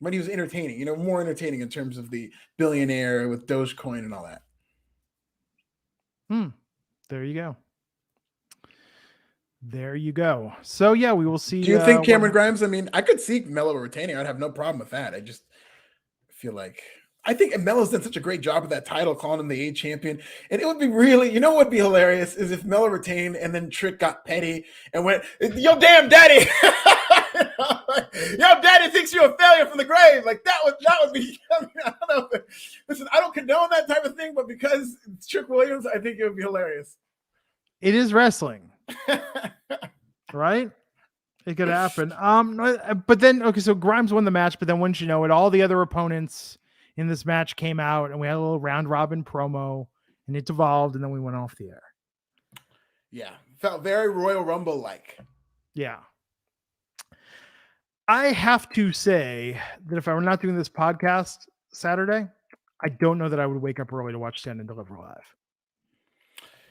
But he was entertaining, more entertaining in terms of the billionaire with Dogecoin and all that. There you go. There you go. So yeah, we will see. Do you think Cameron Grimes? I mean, I could see Melo retaining. I'd have no problem with that. I just feel like I think Melo's done such a great job with that title, calling him the A champion. And it would be really, what would be hilarious is if Melo retained and then Trick got petty and went, "Yo, damn daddy." Yo, daddy thinks you're a failure from the grave. Like that would be. I mean, I don't know. Listen, I don't condone that type of thing, but because it's Trick Williams, I think it would be hilarious. It is wrestling, right? It could happen. But then okay, so Grimes won the match, but then wouldn't you know it, all the other opponents in this match came out, and we had a little round robin promo, and it devolved, and then we went off the air. Yeah, felt very Royal Rumble like. Yeah. I have to say that if I were not doing this podcast Saturday, I don't know that I would wake up early to watch Stand and Deliver live.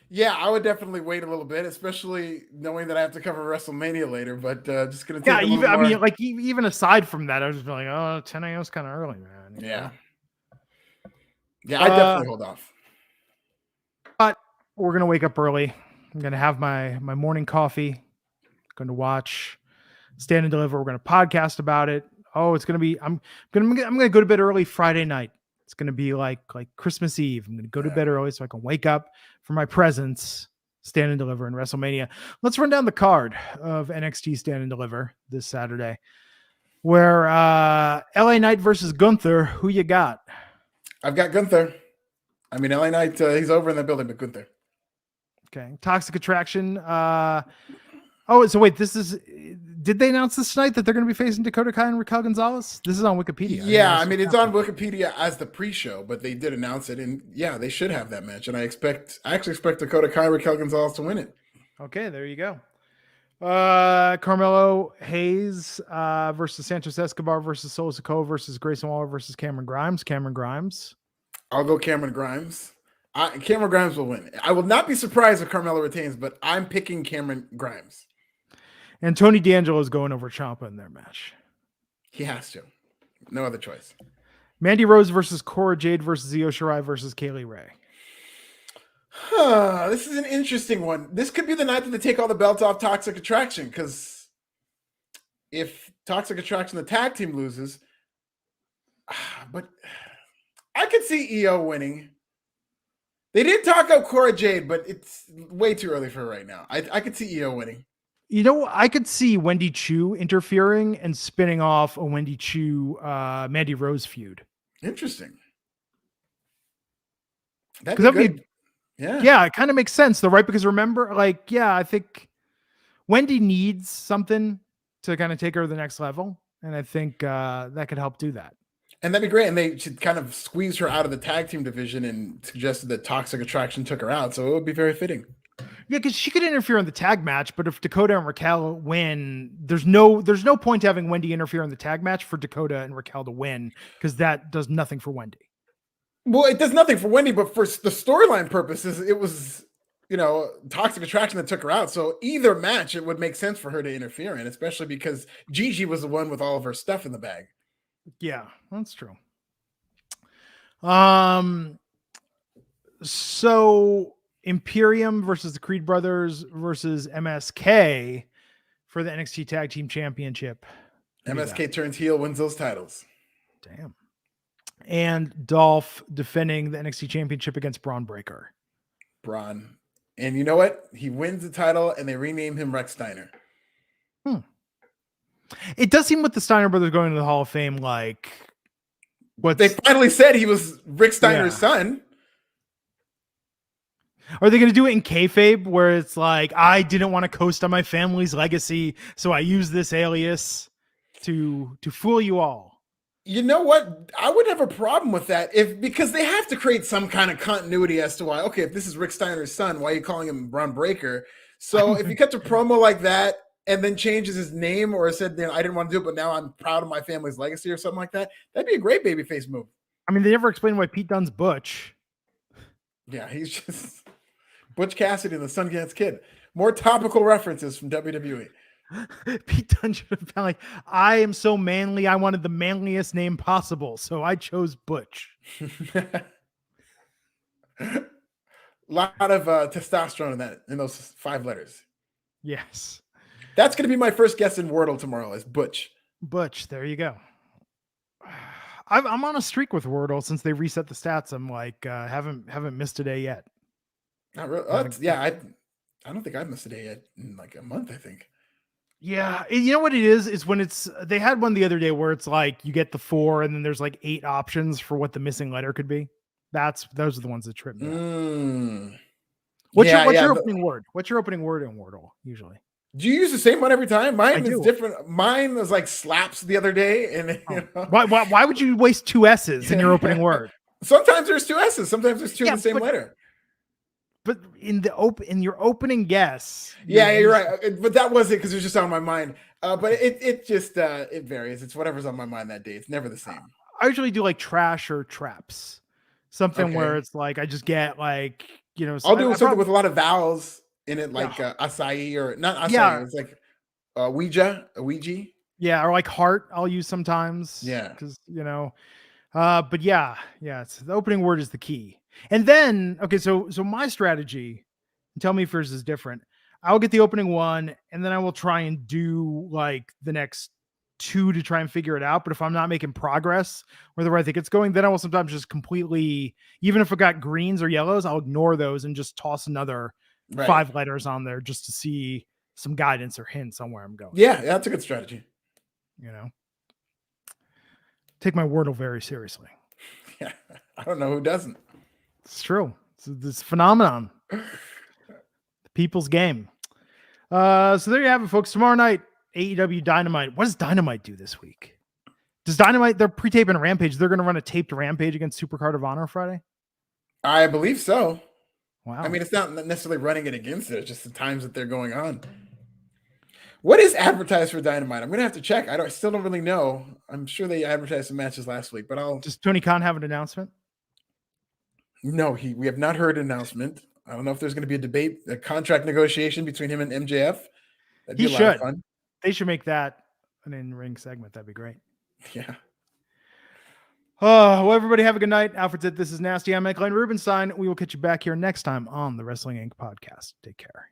Yeah, I would definitely wait a little bit, especially knowing that I have to cover WrestleMania later. But just gonna take a little more. I mean, like even aside from that, I was just like, oh, 10 a.m. is kind of early, man. Yeah, I definitely hold off. But we're gonna wake up early. I'm gonna have my morning coffee. Going to watch Stand and Deliver. We're going to podcast about it. Oh, it's going to be, I'm going to go to bed early Friday night. It's going to be like Christmas Eve. I'm going to go to bed early so I can wake up for my presence, Stand and Deliver in WrestleMania. Let's run down the card of NXT Stand and Deliver this Saturday, where LA Knight versus Gunther. Who you got? I've got Gunther. I mean, LA Knight, he's over in the building, but Gunther. Okay. Toxic Attraction. Oh, so wait, did they announce this tonight that they're going to be facing Dakota Kai and Raquel Gonzalez? This is on Wikipedia. Yeah, I mean, it's on Wikipedia as the pre-show, but they did announce it, and yeah, they should have that match. And I actually expect Dakota Kai and Raquel Gonzalez to win it. Okay, there you go. Carmelo Hayes versus Santos Escobar versus Solo Sikoa versus Grayson Waller versus Cameron Grimes. Cameron Grimes. I'll go Cameron Grimes. Cameron Grimes will win. I will not be surprised if Carmelo retains, but I'm picking Cameron Grimes. And Tony D'Angelo is going over Ciampa in their match. He has to. No other choice. Mandy Rose versus Cora Jade versus Io Shirai versus Kaylee Ray. This is an interesting one. This could be the night that they take all the belts off Toxic Attraction, because if Toxic Attraction, the tag team, loses, but I could see Io winning. They did talk up Cora Jade, but it's way too early for her right now. I could see Io winning. I could see Wendy Chu interfering and spinning off a Wendy Chu Mandy Rose feud. Interesting. That'd be good. Yeah, it kind of makes sense though, right? Because remember, like, yeah, I think Wendy needs something to kind of take her to the next level, and I think that could help do that. And that'd be great. And they should kind of squeeze her out of the tag team division and suggested that Toxic Attraction took her out. So it would be very fitting. Yeah, because she could interfere in the tag match, but if Dakota and Raquel win, there's no point to having Wendy interfere in the tag match for Dakota and Raquel to win, because that does nothing for Wendy. Well, it does nothing for Wendy, but for the storyline purposes, it was, Toxic Attraction that took her out. So either match, it would make sense for her to interfere in, especially because Gigi was the one with all of her stuff in the bag. Yeah, that's true. So Imperium versus the Creed Brothers versus MSK for the NXT Tag Team Championship. MSK turns heel, wins those titles. Damn. And Dolph defending the NXT Championship against Braun Breaker. Braun. And you know what? He wins the title and they rename him Rex Steiner. It does seem with the Steiner brothers going to the Hall of Fame, like what they finally said he was Rick Steiner's son. Are they going to do it in kayfabe where it's like, I didn't want to coast on my family's legacy, so I use this alias to fool you all? You know what? I would have a problem with that because they have to create some kind of continuity as to why, okay, if this is Rick Steiner's son, why are you calling him Braun Breaker? So if you cut a promo like that and then changes his name or said, I didn't want to do it, but now I'm proud of my family's legacy or something like that, that'd be a great babyface move. I mean, they never explained why Pete Dunne's Butch. Yeah, he's just Butch Cassidy and the Sundance Kid. More topical references from WWE. Pete Dunne should have been like, I am so manly, I wanted the manliest name possible, so I chose Butch. A lot of testosterone in those 5 letters. Yes. That's going to be my first guess in Wordle tomorrow is Butch. Butch, there you go. I'm on a streak with Wordle since they reset the stats. I'm like, haven't missed a day yet. Not really. I don't think I've missed a day yet in like a month, I think. Yeah, you know what it is? It's when they had one the other day where it's like you get the 4 and then there's like 8 options for what the missing letter could be. Those are the ones that trip me up. What's your opening word? What's your opening word in Wordle usually? Do you use the same one every time? Mine is different. Mine was like slaps the other day. And why would you waste 2 S's in your opening word? Sometimes there's 2 S's. Sometimes there's 2 in the same letter. But in your opening guess. You're right. But that wasn't because it was just on my mind. But it varies. It's whatever's on my mind that day. It's never the same. I usually do like trash or traps. Something where it's like I just get like, I'll do something with a lot of vowels in it, like acai or not acai. Yeah. It's like Ouija. Yeah, or like heart I'll use sometimes. Yeah. Because, but it's the opening word is the key. And then, okay, so my strategy, tell me if yours is different. I'll get the opening one, and then I will try and do like the next 2 to try and figure it out. But if I'm not making progress where the way I think it's going, then I will sometimes just completely, even if it got greens or yellows, I'll ignore those and just toss another 5 letters on there just to see some guidance or hints on where I'm going. Yeah, that's a good strategy. Take my Wordle very seriously. Yeah, I don't know who doesn't. It's true. It's this phenomenon. The people's game. So there you have it, folks. Tomorrow night, AEW Dynamite. What does Dynamite do this week? Does Dynamite, they're pre-taping a Rampage. They're going to run a taped Rampage against Supercard of Honor Friday? I believe so. Wow. I mean, it's not necessarily running it against it. It's just the times that they're going on. What is advertised for Dynamite? I'm going to have to check. I still don't really know. I'm sure they advertised some matches last week, but Does Tony Khan have an announcement? No, we have not heard an announcement. I don't know if there's going to be a debate, a contract negotiation between him and MJF. That'd be a lot of fun. They should make that an in-ring segment. That'd be great. Yeah. Well, everybody have a good night. Alfred said, this is Nasty. I'm McMahon Rubenstein. We will catch you back here next time on the Wrestling Inc. podcast. Take care.